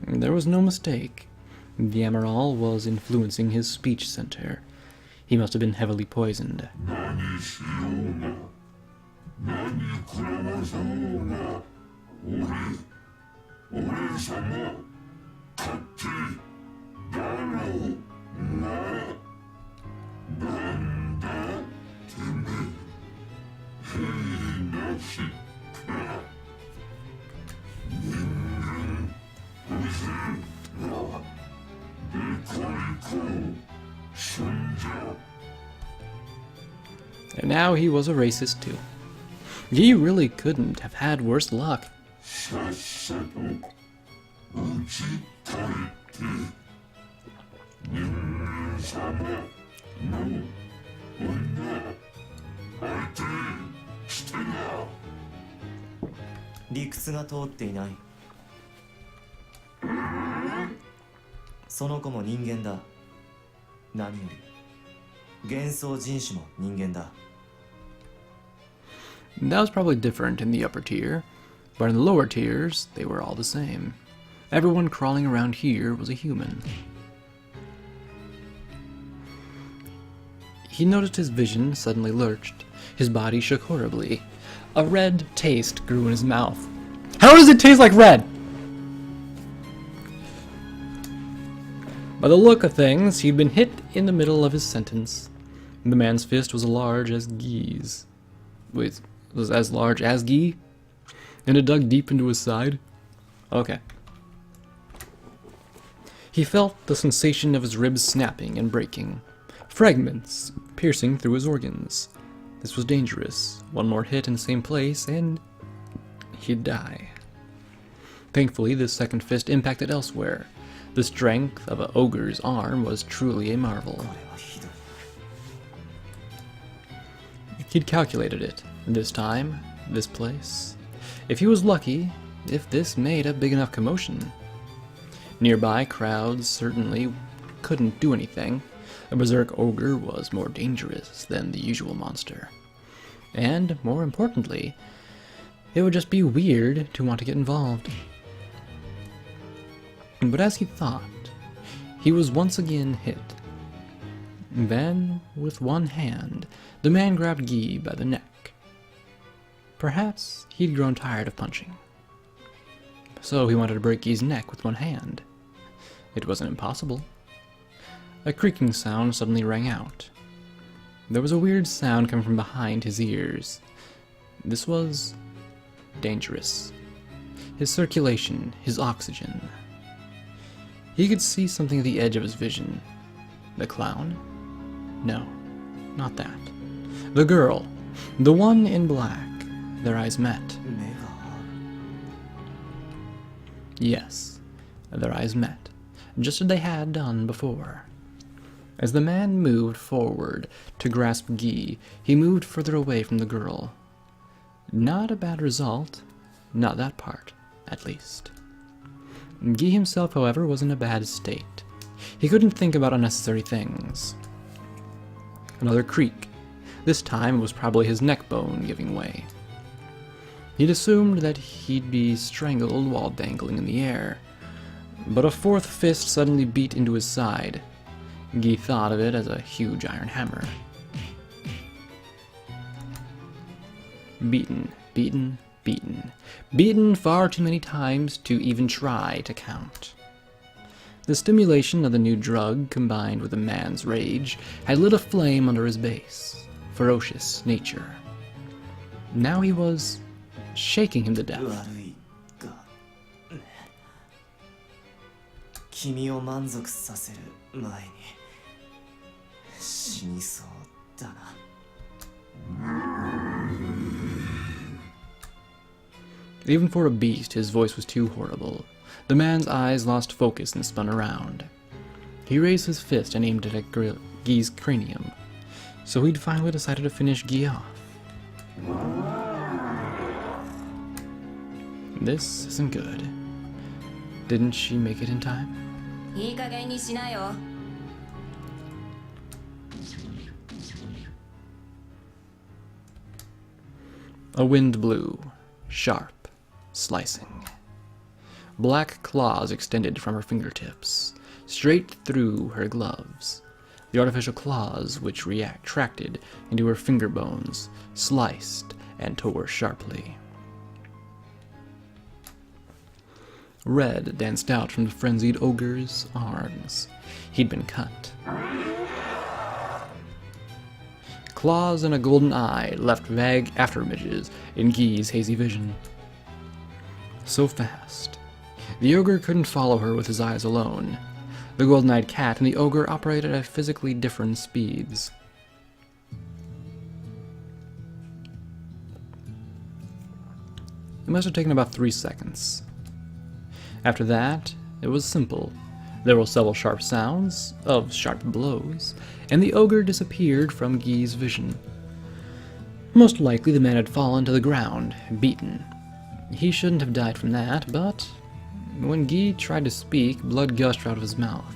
There was no mistake. The Emerald was influencing his speech center. He must have been heavily poisoned. And now he was a racist too. He really couldn't have had worse luck. "その子も人間だ。何より幻想人種も人間だ。 That was probably different in the upper tier, but in the lower tiers, they were all the same. Everyone crawling around here was a human. He noticed his vision suddenly lurched. His body shook horribly. A red taste grew in his mouth. How does it taste like red? By the look of things, he'd been hit in the middle of his sentence. The man's fist was as large as Guy's. Wait, was as large as Guy? And it dug deep into his side? Okay. He felt the sensation of his ribs snapping and breaking. Fragments piercing through his organs. This was dangerous. One more hit in the same place, and he'd die. Thankfully, this second fist impacted elsewhere. The strength of an ogre's arm was truly a marvel. He'd calculated it. This time, this place. If he was lucky, if this made a big enough commotion. Nearby crowds certainly couldn't do anything. A berserk ogre was more dangerous than the usual monster. And, more importantly, it would just be weird to want to get involved. But as he thought, he was once again hit. Then, with one hand, the man grabbed Guy by the neck. Perhaps he'd grown tired of punching. So he wanted to break Guy's neck with one hand. It wasn't impossible. A creaking sound suddenly rang out. There was a weird sound coming from behind his ears. This was dangerous. his circulation, his oxygen. He could see something at the edge of his vision. The clown? No, not that. The girl, the one in black. Their eyes met. 目が Yes, their eyes met, just as they had done before. As the man moved forward to grasp Guy, he moved further away from the girl. Not a bad result. Not that part, at least. Guy himself, however, was in a bad state. He couldn't think about unnecessary things. Another creak. This time it was probably his neck bone giving way. He'd assumed that he'd be strangled while dangling in the air, but a fourth fist suddenly beat into his side. Guy thought of it as a huge iron hammer. Beaten, beaten, beaten. Beaten far too many times to even try to count. The stimulation of the new drug, combined with the man's rage, had lit a flame under his base. Ferocious nature. Now he was shaking him to death. 悪いが君を満足させる前に死にそうだな。 Even for a beast, his voice was too horrible. The man's eyes lost focus and spun around. He raised his fist and aimed it at Guy's cranium, so he'd finally decided to finish Guy off. This isn't good. Didn't she make it in time? いい加減にしなよ。 A wind blew, sharp, slicing. Black claws extended from her fingertips, straight through her gloves. The artificial claws, which retracted into her finger bones, sliced and tore sharply. Red danced out from the frenzied ogre's arms. He'd been cut. Claws and a golden eye left vague afterimages in Guy's hazy vision. So fast. The ogre couldn't follow her with his eyes alone. The golden-eyed cat and the ogre operated at physically different speeds. It must have taken about 3 seconds. After that, it was simple. There were several sharp sounds of sharp blows, and the ogre disappeared from Guy's vision. Most likely the man had fallen to the ground, beaten. He shouldn't have died from that, but when Guy tried to speak, blood gushed out of his mouth.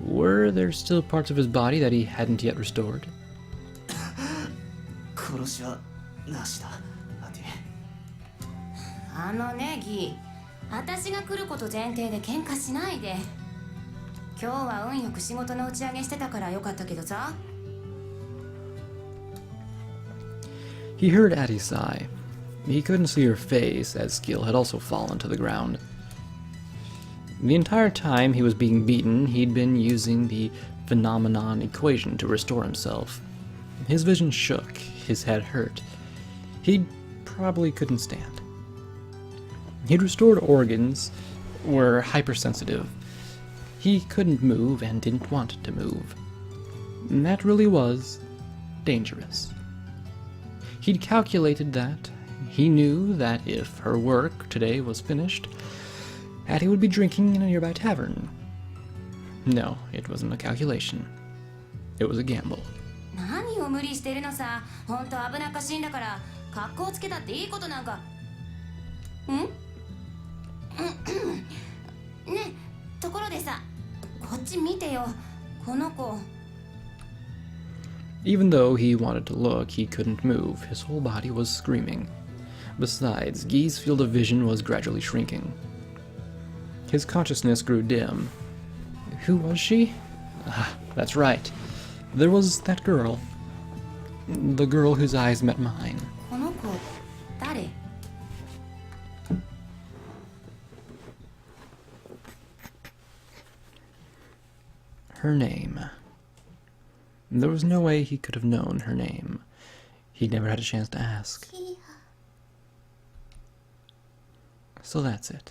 Were there still parts of his body that he hadn't yet restored? 殺しはなしだ、アティ。あのねギー、私が来ること前提で喧嘩しないで。今日は運よく仕事の打ち上げしてたからよかったけどさ。He heard Atie sigh. He couldn't see her face, as Skill had also fallen to the ground. The entire time he was being beaten, he'd been using the phenomenon equation to restore himself. His vision shook, his head hurt. He probably couldn't stand. He'd restored organs were hypersensitive. He couldn't move and didn't want to move. And that really was dangerous. He'd calculated that. He knew that if her work today was finished, Atie would be drinking in a nearby tavern. No, it wasn't a calculation. It was a gamble. 何を無理してるのさ。本当危なっかしいんだから。格好つけたっていいことなんか。ん？ね、ところでさ、こっち見てよ。この子。Even though he wanted to look, he couldn't move. His whole body was screaming. Besides, Guy's field of vision was gradually shrinking. His consciousness grew dim. Who was she? Ah, that's right. There was that girl. The girl whose eyes met mine. この子、誰？ Her name. There was no way he could have known her name. He'd never had a chance to ask. So that's it.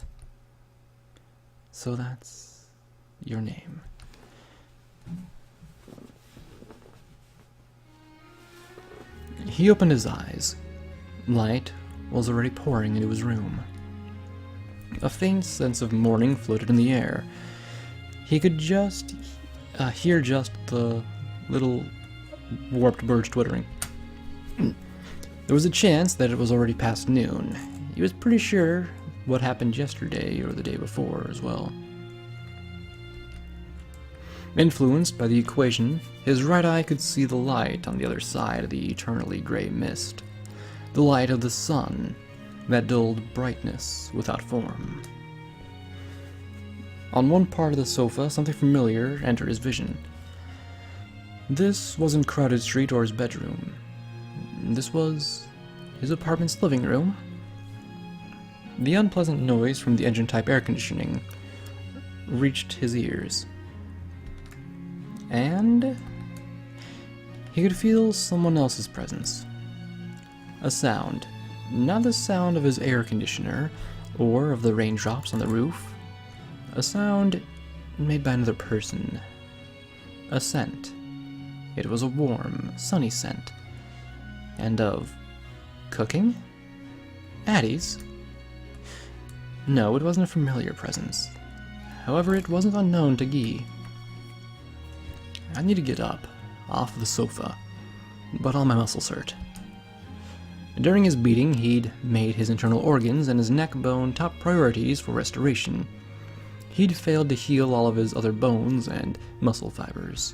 So that's your name. He opened his eyes. Light was already pouring into his room. A faint sense of morning floated in the air. He could just hear just the little warped birds twittering. There was a chance that it was already past noon. He was pretty sure what happened yesterday or the day before as well. Influenced by the equation, his right eye could see the light on the other side of the eternally gray mist. The light of the sun, that dulled brightness without form. On one part of the sofa, something familiar entered his vision. This wasn't Crowded Street or his bedroom. This was his apartment's living room. The unpleasant noise from the engine-type air conditioning reached his ears. And he could feel someone else's presence. A sound. Not the sound of his air conditioner or of the raindrops on the roof. A sound made by another person. A scent. It was a warm, sunny scent. And of cooking? Atie's? No, it wasn't a familiar presence. However, it wasn't unknown to Guy. I need to get up, off the sofa, but all my muscles hurt. During his beating, he'd made his internal organs and his neck bone top priorities for restoration. He'd failed to heal all of his other bones and muscle fibers.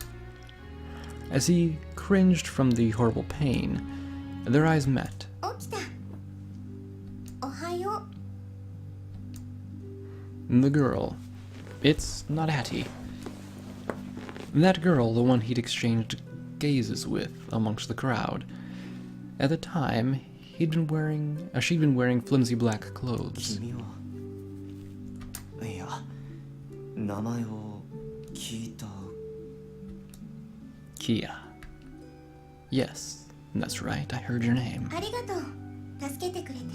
As he cringed from the horrible pain, their eyes met. 起きた。おはよう。 The girl. It's not Atie. That girl, the one he'd exchanged gazes with amongst the crowd. At the time, she'd been wearing flimsy black clothes. 君は。いや、名前を聞いた。 Kia. Yes, that's right, I heard your name. ありがとう。助けてくれて。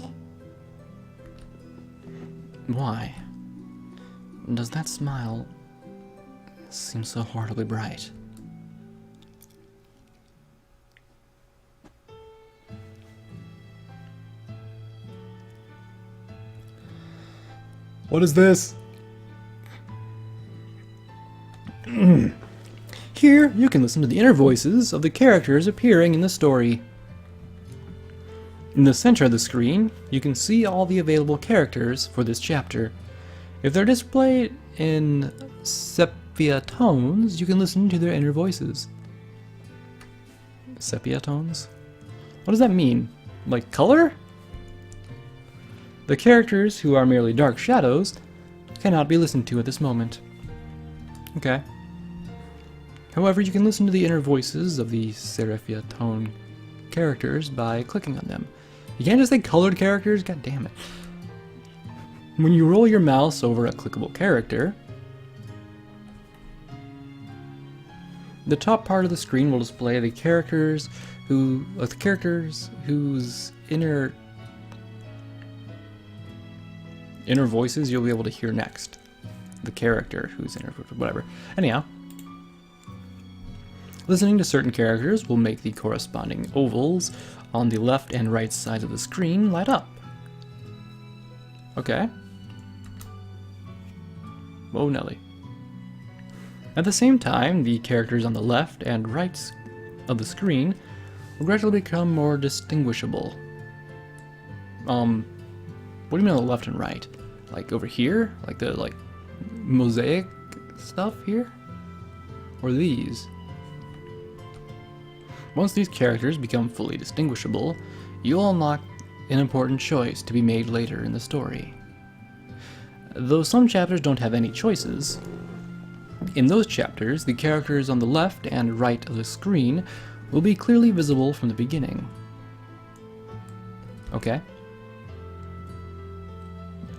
Why? Does that smile seem so horribly bright? What is this? Here, you can listen to the inner voices of the characters appearing in the story. In the center of the screen, you can see all the available characters for this chapter. If they're displayed in sepia tones, you can listen to their inner voices. Sepia tones? What does that mean? Like color? The characters, who are merely dark shadows, cannot be listened to at this moment. Okay. However, you can listen to the inner voices of the sepia tone characters by clicking on them. You can't just say colored characters? God damn it. When you roll your mouse over a clickable character, the top part of the screen will display the characters whose inner voices you'll be able to hear next. The character whose inner whatever. Anyhow, listening to certain characters will make the corresponding ovals on the left and right sides of the screen light up. Okay. Whoa, Nelly. At the same time, the characters on the left and right of the screen will gradually become more distinguishable. What do you mean on the left and right? Like over here? Like the mosaic stuff here? Or these? Once these characters become fully distinguishable, you'll unlock an important choice to be made later in the story. Though some chapters don't have any choices, in those chapters, the characters on the left and right of the screen will be clearly visible from the beginning. Okay?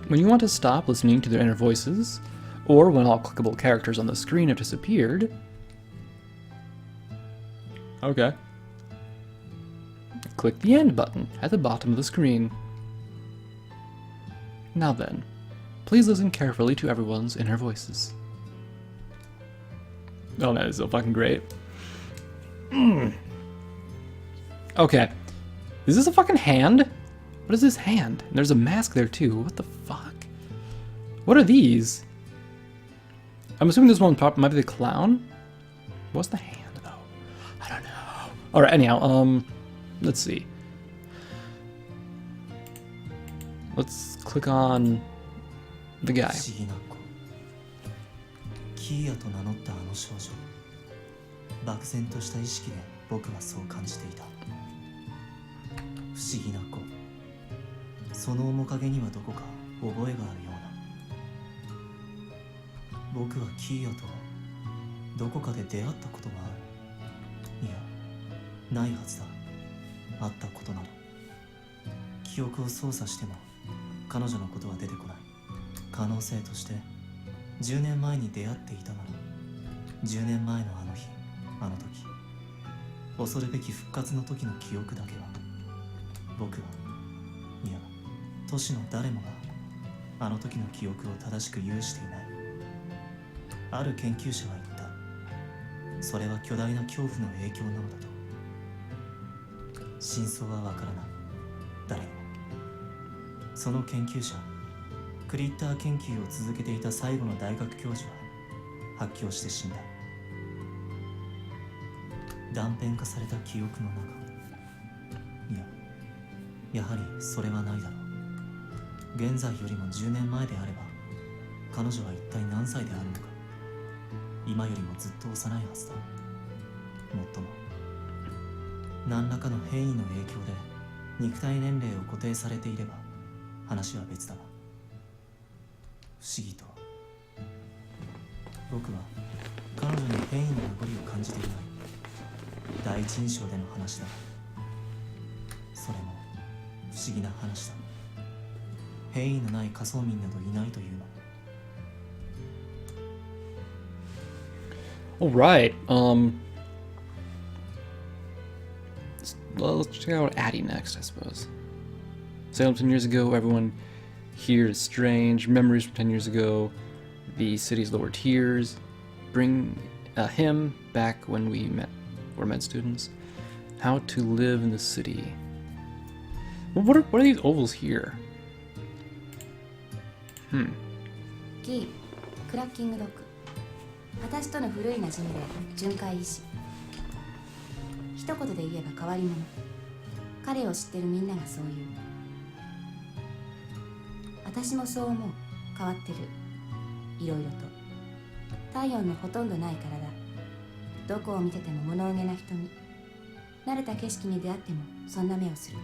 When you want to stop listening to their inner voices, or when all clickable characters on the screen have disappeared, okay, click the end button at the bottom of the screen. Now then, please listen carefully to everyone's inner voices. Oh, that is so fucking great. Okay. Is this a fucking hand? What is this hand? And there's a mask there too. What the fuck? What are these? I'm assuming this one might be the clown. What's the hand though? I don't know. Alright, anyhow, let's see. Let's click on the guy. 不思議な子キーヤと名乗ったあの少女漠然とした意識で僕はそう感じていた不思議な子その面影にはどこか覚えがあるような僕はキーヤとどこかで出会ったことがあるいやないはずだ会ったことなど記憶を操作しても彼女のことは出てこない可能性として10年前に出会っていたなら10年前のあの日あの時恐るべき復活の時の記憶だけは僕はいや都市の誰もがあの時の記憶を正しく有していないある研究者は言ったそれは巨大な恐怖の影響なのだと真相はわからない誰にもその研究者クリッター研究を続けていた最後の大学教授は発狂して死んだ断片化された記憶の中いややはりそれはないだろう現在よりも10年前であれば彼女は一体何歳であるのか今よりもずっと幼いはずだもっとも何らかの変異の影響で肉体年齢を固定されていれば話は別だが不思議と僕は彼女に変異の名残を感じていない第一印象での話だそれも不思議な話だ変異のない仮想民などいないというの Alright, let's check out Atie next, I suppose. Salem 10 years ago, everyone here is strange. Memories from 10 years ago, the city's lower tiers. Bring him back when we were med students. How to live in the city. Well, what are these ovals here? キークラッキングドッグ私との古い馴染みで巡回医師一言で言えば変わり者彼を知ってるみんながそう言う私もそう思う変わってるいろいろと体温のほとんどない体どこを見てても物憂げな瞳慣れた景色に出会ってもそんな目をする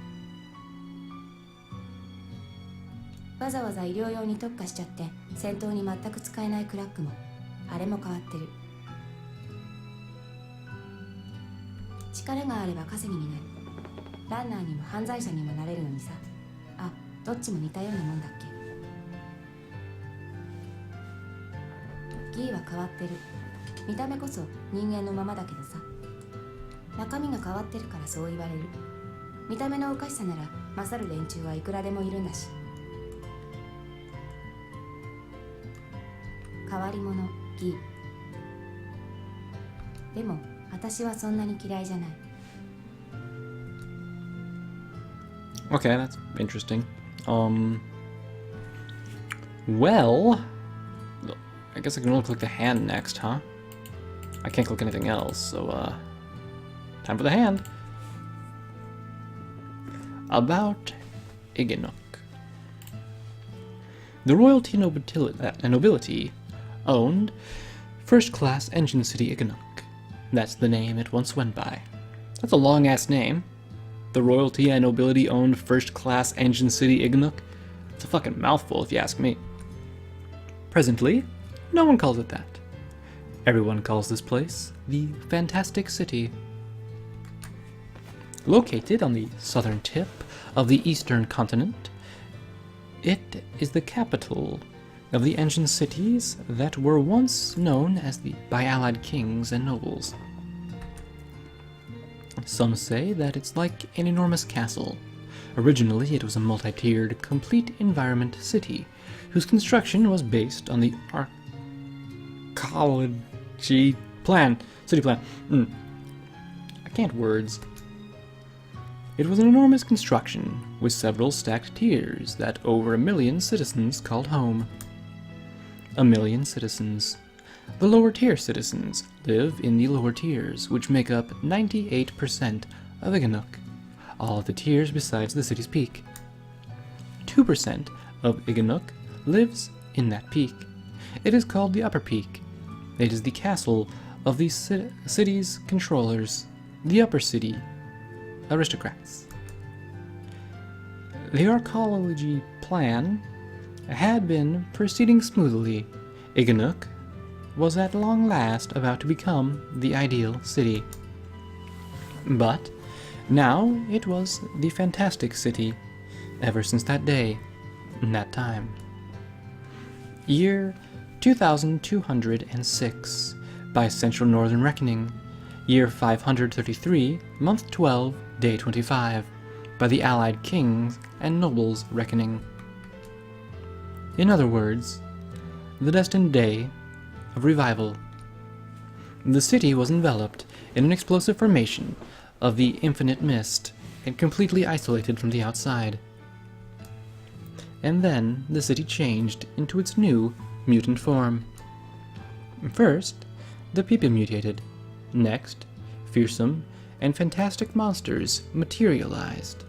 わざわざ医療用に特化しちゃって戦闘に全く使えないクラックもあれも変わってる力があれば稼ぎになるランナーにも犯罪者にもなれるのにさあどっちも似たようなもんだっけギーは変わってる見た目こそ人間のままだけどさ中身が変わってるからそう言われる見た目のおかしさなら勝る連中はいくらでもいるんだし変わり者ギーでも私はそんなに嫌いじゃない Okay, that's interesting. Well, I guess I can only click the hand next, huh? I can't click anything else, so, time for the hand. About Inganock. The royalty nobility owned first-class Engine City Inganock. That's the name it once went by. That's a long-ass name. The royalty and nobility owned first-class Engine City Inganock. It's a fucking mouthful if you ask me. Presently, no one calls it that. Everyone calls this place the Fantastic City. Located on the southern tip of the eastern continent, it is the capital of the ancient cities that were once known as by allied kings and nobles. Some say that it's like an enormous castle, Originally, it was a multi-tiered, complete environment city, whose construction was based on the arcology plan. City plan. I can't words. It was an enormous construction, with several stacked tiers that over 1 million citizens called home. 1 million citizens. The lower tier citizens live in the lower tiers, which make up 98% of Inganock, all of the tiers besides the city's peak. 2% of Inganock lives in that peak. It is called the Upper Peak. It is the castle of the city's controllers, the Upper City aristocrats. The arcology plan had been proceeding smoothly. Inganock was at long last about to become the ideal city. But now it was the fantastic city, ever since that day, and that time. Year 2206, by Central Northern Reckoning. Year 533, month 12, day 25, by the Allied Kings and Nobles Reckoning. In other words, the destined day of revival. The city was enveloped in an explosive formation of the infinite mist and completely isolated from the outside. And then the city changed into its new mutant form. First, the people mutated. Next, fearsome and fantastic monsters materialized.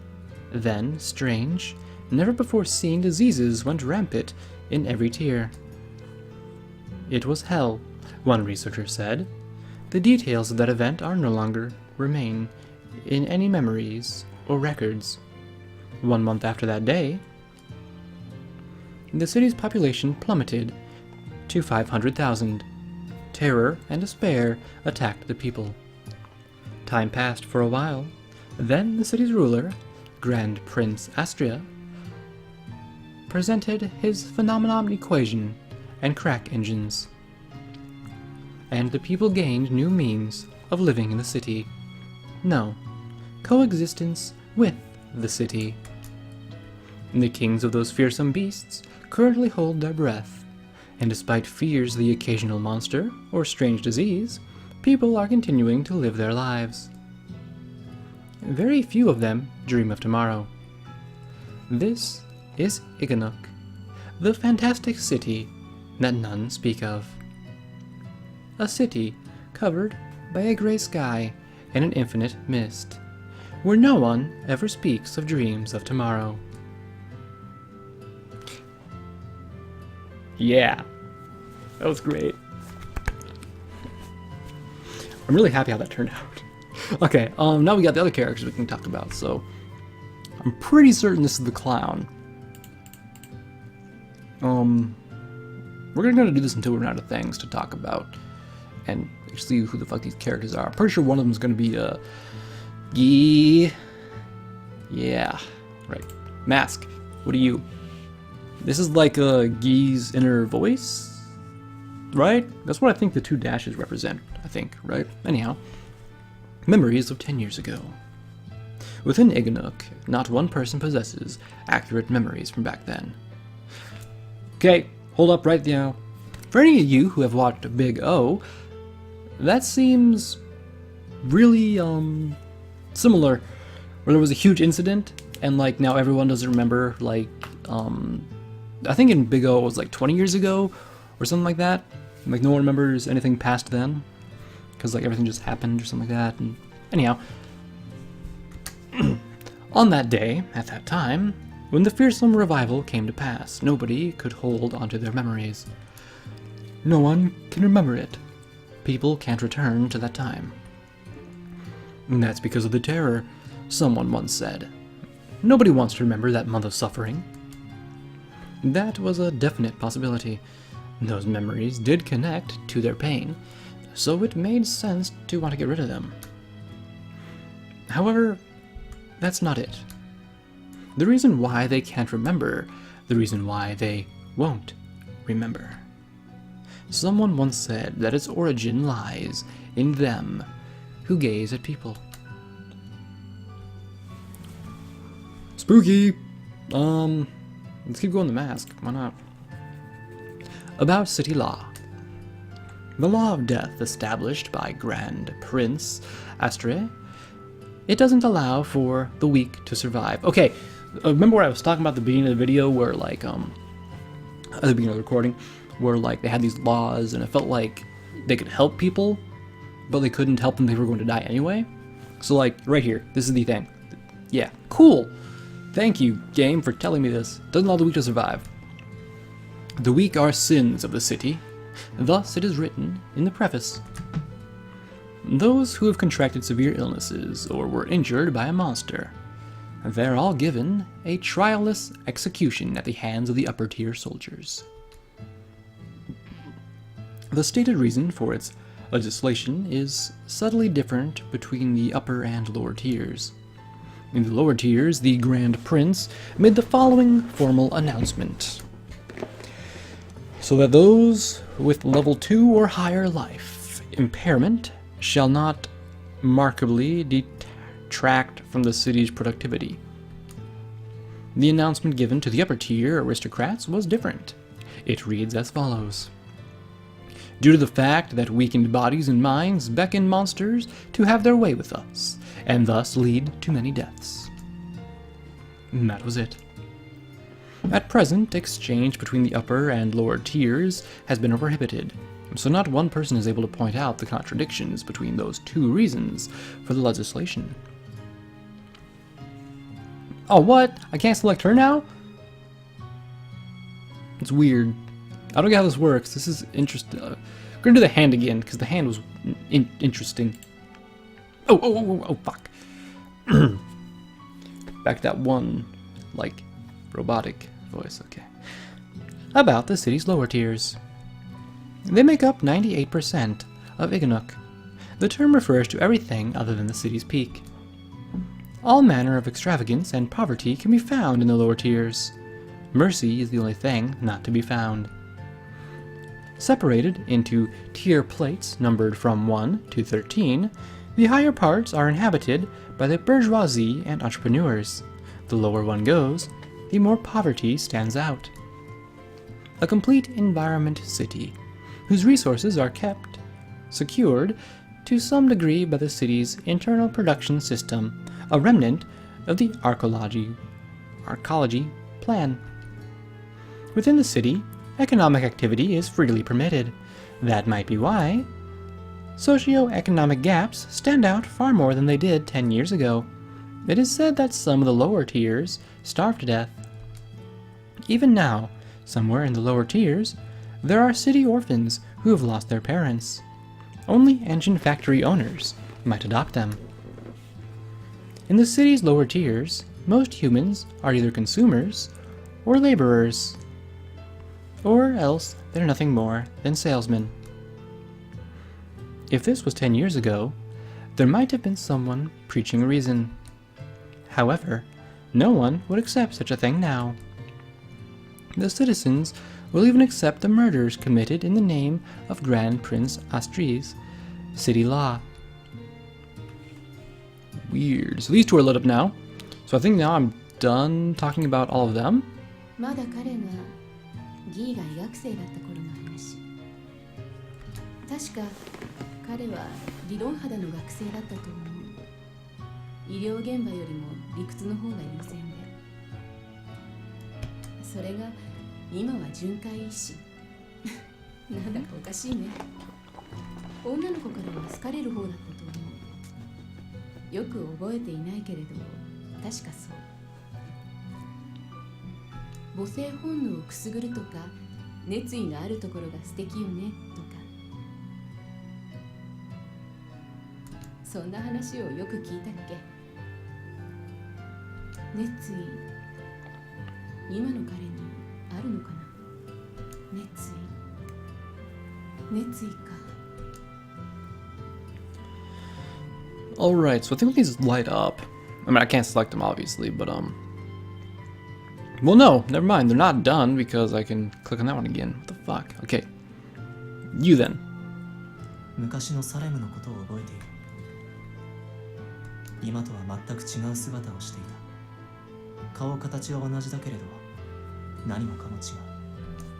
Then, strange, never-before-seen diseases went rampant in every tier. It was hell, one researcher said. The details of that event are no longer remain in any memories or records. 1 month after that day, the city's population plummeted to 500,000. Terror and despair attacked the people. Time passed for a while. Then the city's ruler, Grand Prince Astria, presented his phenomenon equation and crack engines. And the people gained new means of living in the city. No, coexistence with the city. The kings of those fearsome beasts currently hold their breath, and despite fears of the occasional monster or strange disease, people are continuing to live their lives. Very few of them dream of tomorrow. This is Inganock, the fantastic city that none speak of. A city covered by a gray sky and an infinite mist, where no one ever speaks of dreams of tomorrow. Yeah, that was great. I'm really happy how that turned out. Okay, now we got the other characters we can talk about, so I'm pretty certain this is the clown. We're gonna do this until we're out of things to talk about and see who the fuck these characters are. I'm pretty sure one of them is gonna be yeah, right. Mask. What are you? This is like Guy's inner voice, right? That's what I think the 2 dashes represent, I think, right? Anyhow, memories of 10 years ago. Within Inganock, not one person possesses accurate memories from back then. Okay, hold up right now. For any of you who have watched Big O, that seems really, similar, where there was a huge incident, and, like, now everyone doesn't remember, like, I think in Big O it was, like, 20 years ago, or something like that. Like, no one remembers anything past then, because, like, everything just happened, or something like that, and anyhow. On that day, at that time, when the fearsome revival came to pass, nobody could hold onto their memories. No one can remember it. People can't return to that time. And that's because of the terror, someone once said. Nobody wants to remember that month of suffering. That was a definite possibility. Those memories did connect to their pain, so it made sense to want to get rid of them. However, that's not it. The reason why they can't remember, the reason why they won't remember. Someone once said that its origin lies in them who gaze at people. Spooky. Let's keep going the mask. Why not? About city law. The law of death established by Grand Prince Atie, it doesn't allow for the weak to survive. Okay, remember what I was talking about at the beginning of the video where like, at the beginning of the recording, where like they had these laws and it felt like they could help people, but they couldn't help them, they were going to die anyway? So like, right here, this is the thing. Yeah, cool. Thank you, game, for telling me this. Doesn't allow the weak to survive. The weak are sins of the city. Thus it is written in the preface. Those who have contracted severe illnesses or were injured by a monster, they're all given a trialless execution at the hands of the upper tier soldiers. The stated reason for its legislation is subtly different between the upper and lower tiers. In the lower tiers, the Grand Prince made the following formal announcement. So that those with level 2 or higher life impairment shall not markedly detract from the city's productivity. The announcement given to the upper tier aristocrats was different. It reads as follows. Due to the fact that weakened bodies and minds beckon monsters to have their way with us, and thus lead to many deaths. And that was it. At present, exchange between the upper and lower tiers has been prohibited, so not one person is able to point out the contradictions between those two reasons for the legislation. Oh, what? I can't select her now? It's weird. I don't get how this works. This is interesting. We're gonna do the hand again, because the hand was interesting. Oh, fuck. Back to that one, like, robotic voice, okay. About the city's lower tiers. They make up 98% of Inganock. The term refers to everything other than the city's peak. All manner of extravagance and poverty can be found in the lower tiers. Mercy is the only thing not to be found. Separated into tier plates numbered from 1 to 13, the higher parts are inhabited by the bourgeoisie and entrepreneurs. The lower one goes, the more poverty stands out. A complete environment city, whose resources are kept secured to some degree by the city's internal production system, a remnant of the arcology plan. Within the city, economic activity is freely permitted. That might be why socio-economic gaps stand out far more than they did 10 years ago. It is said that some of the lower tiers starve to death. Even now, somewhere in the lower tiers, there are city orphans who have lost their parents. Only engine factory owners might adopt them. In the city's lower tiers, most humans are either consumers or laborers, or else they're nothing more than salesmen. If this was 10 years ago, there might have been someone preaching reason. However, no one would accept such a thing now. The citizens will even accept the murders committed in the name of Grand Prince Atie's city law. Weird. So these two are lit up now. So I think now I'm done talking about all of them. まだ彼がギーが医学生だった頃の話。確か彼は理論肌の学生だったと思う。医療現場よりも理屈の方が優先で。それが今は巡回医師。なんだかおかしいね。女の子からは好かれる方だったと思う。よく覚えていないけれど、確かそう。母性本能をくすぐるとか、熱意のあるところが素敵よねとか。そんな話をよく聞いたっけ。熱意、今の彼にあるのかな。熱意か。Alright, so I think these light up. I mean, I can't select them obviously, but well, no, never mind. They're not done because I can click on that one again. What the fuck? Okay. You then. 昔のサレムのことを覚えている。今とは全く違う姿をしていた。顔形は同じだけれど何もかも違う。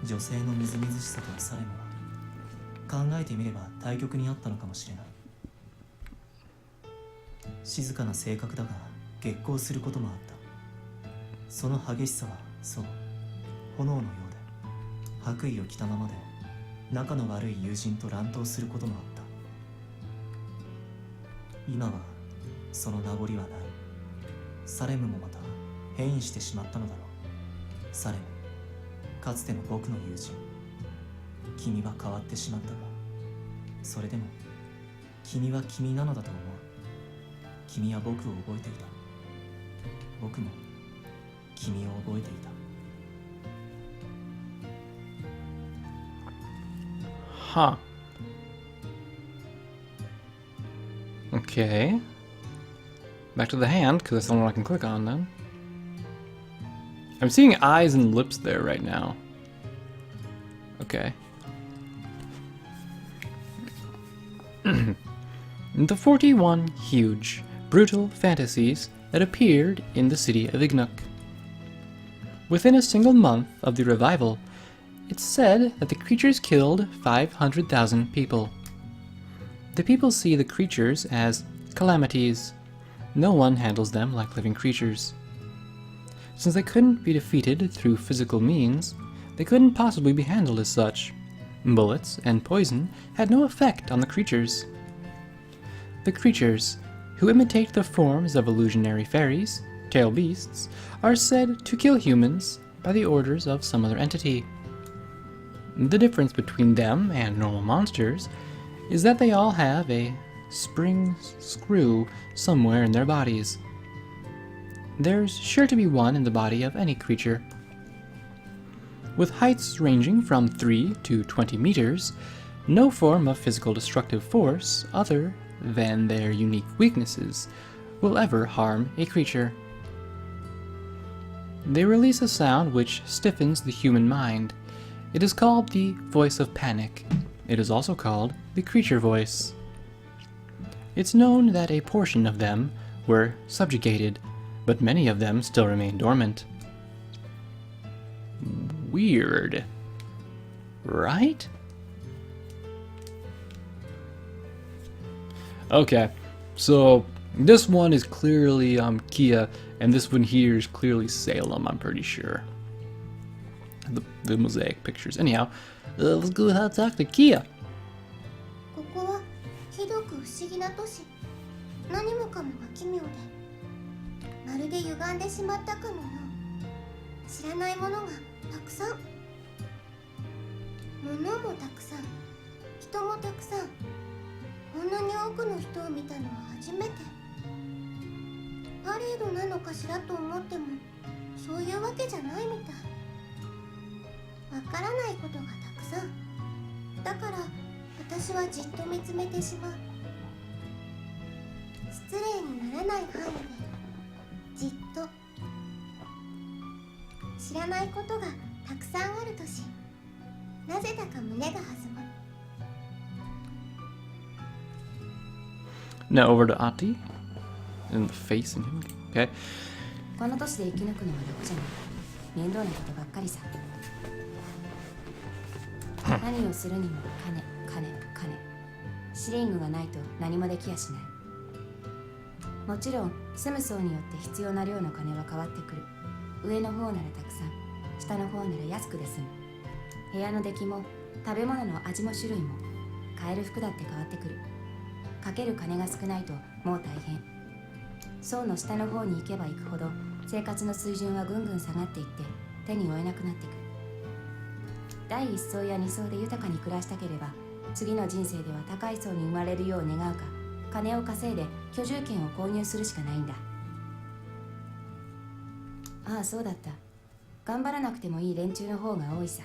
女性のみずみずしさとサレムは考えてみれば対極にあったのかもしれない。静かな性格だが激高することもあった。その激しさはそう炎のようで、白衣を着たままで仲の悪い友人と乱闘することもあった。今はその名残はない。サレムもまた変異してしまったのだろう。サレム、かつての僕の友人、君は変わってしまったが、それでも君は君なのだと思う。君は僕を覚えていた。僕も君を覚えていた。Huh. Okay. Back to the hand, because that's the one I can click on then. I'm seeing eyes and lips there right now. Okay. The 41 huge, brutal fantasies that appeared in the city of Inganock. Within a single month of the revival, it's said that the creatures killed 500,000 people. The people see the creatures as calamities. No one handles them like living creatures. Since they couldn't be defeated through physical means, they couldn't possibly be handled as such. Bullets and poison had no effect on the creatures. The creatures, who imitate the forms of illusionary fairies, tail beasts, are said to kill humans by the orders of some other entity. The difference between them and normal monsters is that they all have a spring screw somewhere in their bodies. There's sure to be one in the body of any creature. With heights ranging from 3 to 20 meters, no form of physical destructive force other than their unique weaknesses will ever harm a creature. They release a sound which stiffens the human mind. It is called the voice of panic. It is also called the creature voice. It's known that a portion of them were subjugated, but many of them still remain dormant. Weird. Right? Okay, so this one is clearly Kia, and this one here is clearly Salem, I'm pretty sure. The mosaic pictures. Anyhow, let's go ahead and talk to Kia. ここはひどく不思議な都市。何もかもが奇妙で、まるで歪んでしまったかのよう。知らないものがたくさん。物もたくさん。人もたくさん。こんなに多くの人を見たのは初めて。パレードなのかしらと思っても、そういうわけじゃないみたい。わからないことがたくさん。だから私はじっと見つめてしまう。失礼にならない範囲でじっと。知らないことがたくさんあるとし、なぜだか胸が弾む。 Now over to Atie. In the face and him. Okay. この年で生き抜くのは楽じゃない。面倒なことばっかりさ。何をするにも金。シリングがないと何もできやしない。もちろん住む層によって必要な量の金は変わってくる。上の方ならたくさん、下の方なら安くで済む。部屋の出来も食べ物の味も種類も、買える服だって変わってくる。かける金が少ないともう大変。層の下の方に行けば行くほど生活の水準はぐんぐん下がっていって手に負えなくなってくる。第一層や二層で豊かに暮らしたければ、次の人生では高い層に生まれるよう願うか、金を稼いで居住権を購入するしかないんだ。ああ、そうだった。頑張らなくてもいい連中の方が多いさ。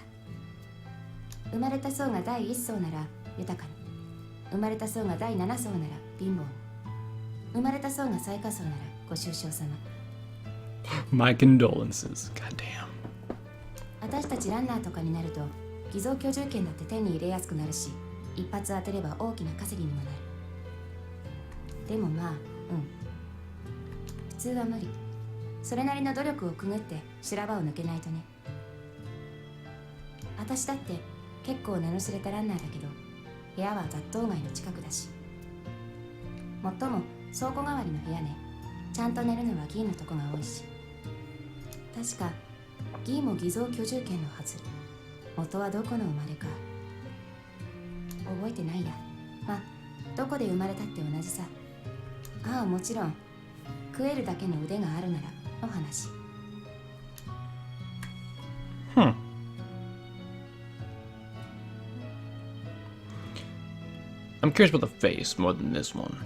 生まれた層が第一層なら豊かに、生まれた層が第七層なら貧乏に、生まれた層が最下層ならご愁傷様。My condolences. Goddamn. 私たちランナーとかになると偽造居住権だって手に入れやすくなるし、一発当てれば大きな稼ぎにもなる。でもまあ、普通は無理。それなりの努力をくぐって修羅場を抜けないとね。私だって結構名の知れたランナーだけど、部屋は雑踏街の近くだし。もっとも倉庫代わりの部屋ね。ちゃんと寝るのはギーのとこが多いし。確かギーも偽造居住権のはず。元はどこの生まれか覚えてないや。ま、どこで生まれたって同じさ。ああ、もちろん食えるだけの腕があるならの話。I'm curious about the face more than this one.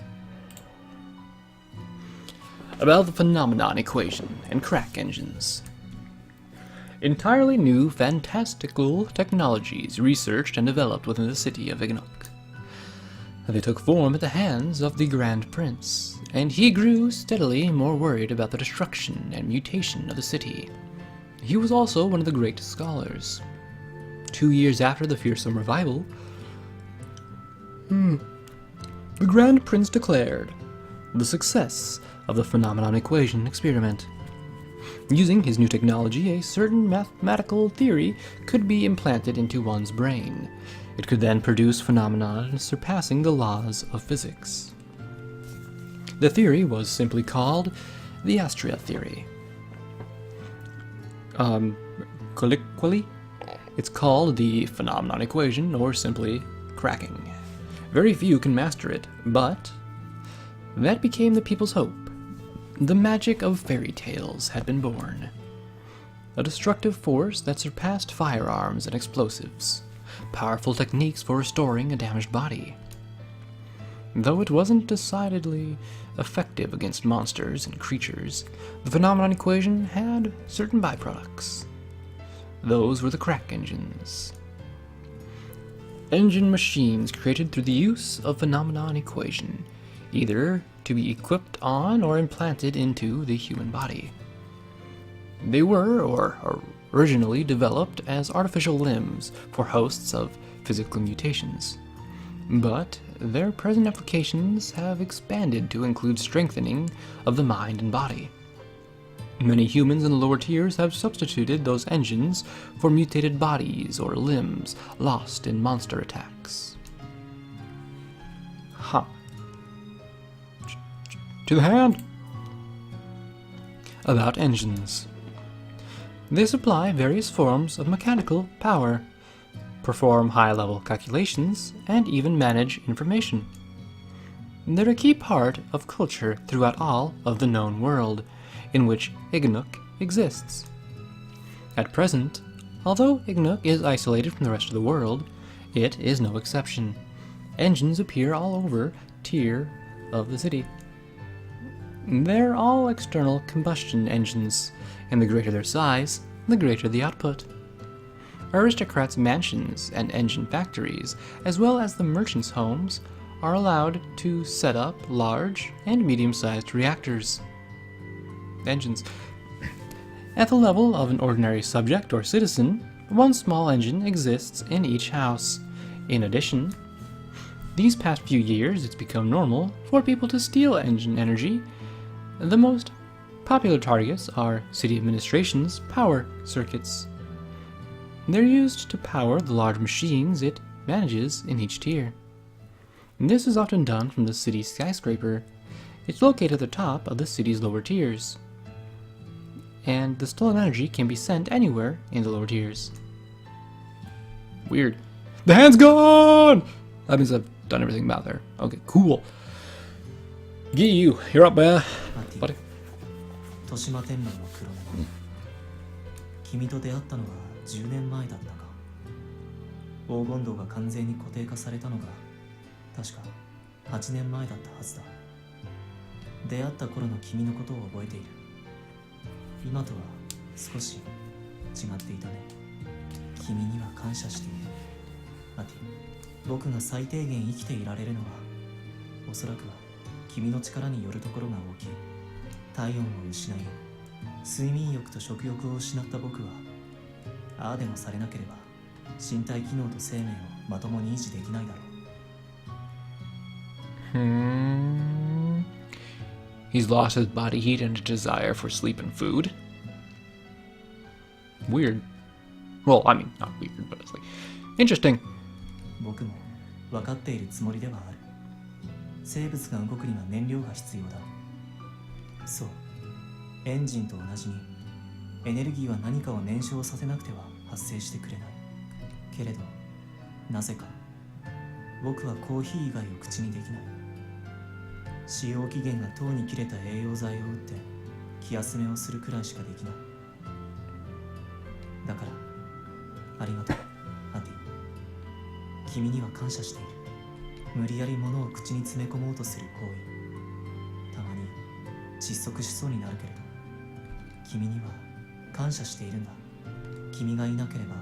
About the phenomenon equation and crack engines. Entirely new, fantastical technologies researched and developed within the city of Inganock. They took form at the hands of the Grand Prince, and he grew steadily more worried about the destruction and mutation of the city. He was also one of the great scholars. 2 years after the fearsome revival, the Grand Prince declared the success of the phenomenon equation experiment. Using his new technology, a certain mathematical theory could be implanted into one's brain. It could then produce phenomena surpassing the laws of physics. The theory was simply called the Atie theory. Colloquially, it's called the phenomenon equation, or simply cracking. Very few can master it, but that became the people's hope. The magic of fairy tales had been born. A destructive force that surpassed firearms and explosives. Powerful techniques for restoring a damaged body. Though it wasn't decidedly effective against monsters and creatures, the phenomenon equation had certain byproducts. Those were the crack engines. Engine machines created through the use of phenomenon equation, either to be equipped on or implanted into the human body. They were, or originally developed as artificial limbs for hosts of physical mutations, but their present applications have expanded to include strengthening of the mind and body. Many humans in the lower tiers have substituted those engines for mutated bodies or limbs lost in monster attacks. To the hand! About engines. They supply various forms of mechanical power, perform high-level calculations, and even manage information. They're a key part of culture throughout all of the known world, in which Inganock exists. At present, although Inganock is isolated from the rest of the world, it is no exception. Engines appear all over tier of the city. They're all external combustion engines, and the greater their size, the greater the output. Aristocrats' mansions and engine factories, as well as the merchants' homes, are allowed to set up large and medium-sized reactors. Engines. At the level of an ordinary subject or citizen, one small engine exists in each house. In addition, these past few years it's become normal for people to steal engine energy. The most popular targets are city administration's power circuits. They're used to power the large machines it manages in each tier. This is often done from the city's skyscraper. It's located at the top of the city's lower tiers, and the stolen energy can be sent anywhere in the lower tiers. Weird. The hand's gone! That means I've done everything about there. Okay, cool. Giyu, you're up, buddy. 豊島天皇の黒猫、君と出会ったのは10年前だったか。黄金道が完全に固定化されたのが確か8年前だったはずだ。出会った頃の君のことを覚えている。今とは少し違っていたね。君には感謝している。アティ、僕が最低限生きていられるのはおそらくは君の力によるところが大きい。体温を失い、睡眠欲と食欲を失った僕はああでもされなければ身体機能と生命をまともに維持できないだろう。He's lost his body heat and his desire for sleep and food. Weird. Well, I mean, not weird, but it's like interesting. 僕も分かっているつもりではある。生物が動くには燃料が必要だ。そう、エンジンと同じにエネルギーは何かを燃焼させなくては発生してくれない。けれどなぜか僕はコーヒー以外を口にできない。使用期限がとうに切れた栄養剤を打って気休めをするくらいしかできない。だからありがとう、アティ。君には感謝している。無理やり物を口に詰め込もうとする行為、たまに窒息しそうになるけれど、君には感謝しているんだ。君がいなければ、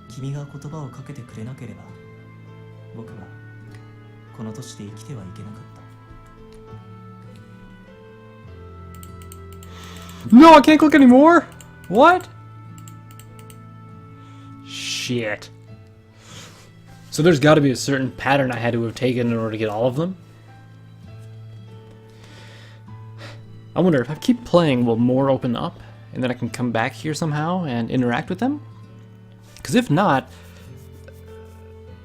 君が言葉をかけてくれなければ、僕はこの年で生きてはいけなかった。No, I can't click anymore. What? Shit. So there's got to be a certain pattern I had to have taken in order to get all of them. I wonder if I keep playing, will more open up, and then I can come back here somehow and interact with them? Because if not,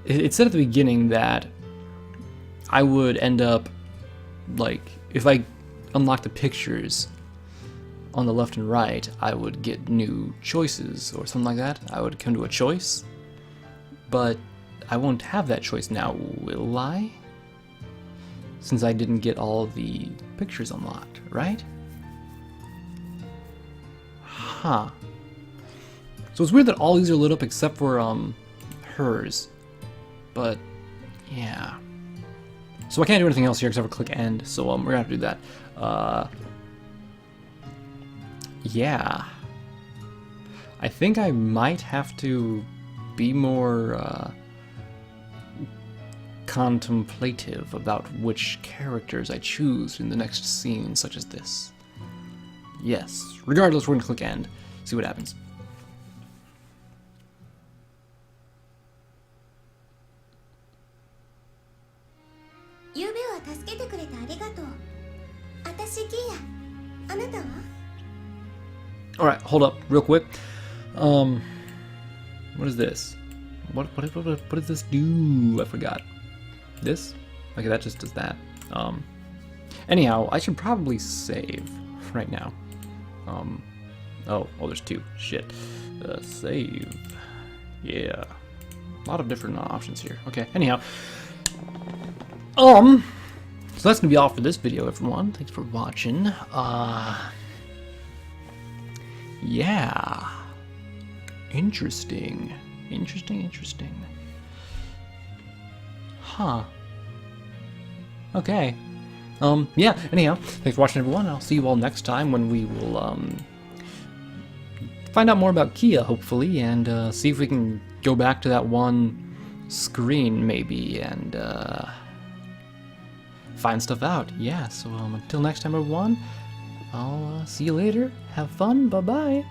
it said at the beginning that I would end up, like, if I unlock the pictures on the left and right, I would get new choices or something like that. I would come to a choice, but I won't have that choice now, will I? Since I didn't get all the pictures unlocked, right? Huh. So it's weird that all these are lit up except for hers. But yeah. So I can't do anything else here except for click end, so we're gonna have to do that. Yeah. I think I might have to be more contemplative about which characters I choose in the next scene, such as this. Yes. Regardless, we're gonna click end, see what happens. ゆうべは助けてくれてありがとう。あたしギア。あなたは？ Alright, hold up, real quick. What is this? What does this do? I forgot. This? Okay, that just does that. Anyhow, I should probably save right now. Oh, there's two. Shit. Save. Yeah. A lot of different options here. Okay, anyhow. So that's gonna be all for this video, everyone. Thanks for watching. Yeah. Interesting. Interesting. Huh. Okay. Yeah, anyhow, thanks for watching, everyone. I'll see you all next time when we will, find out more about Kia, hopefully, and, see if we can go back to that one screen, maybe, and, find stuff out. Yeah, so, until next time, everyone, I'll, see you later. Have fun. Bye-bye.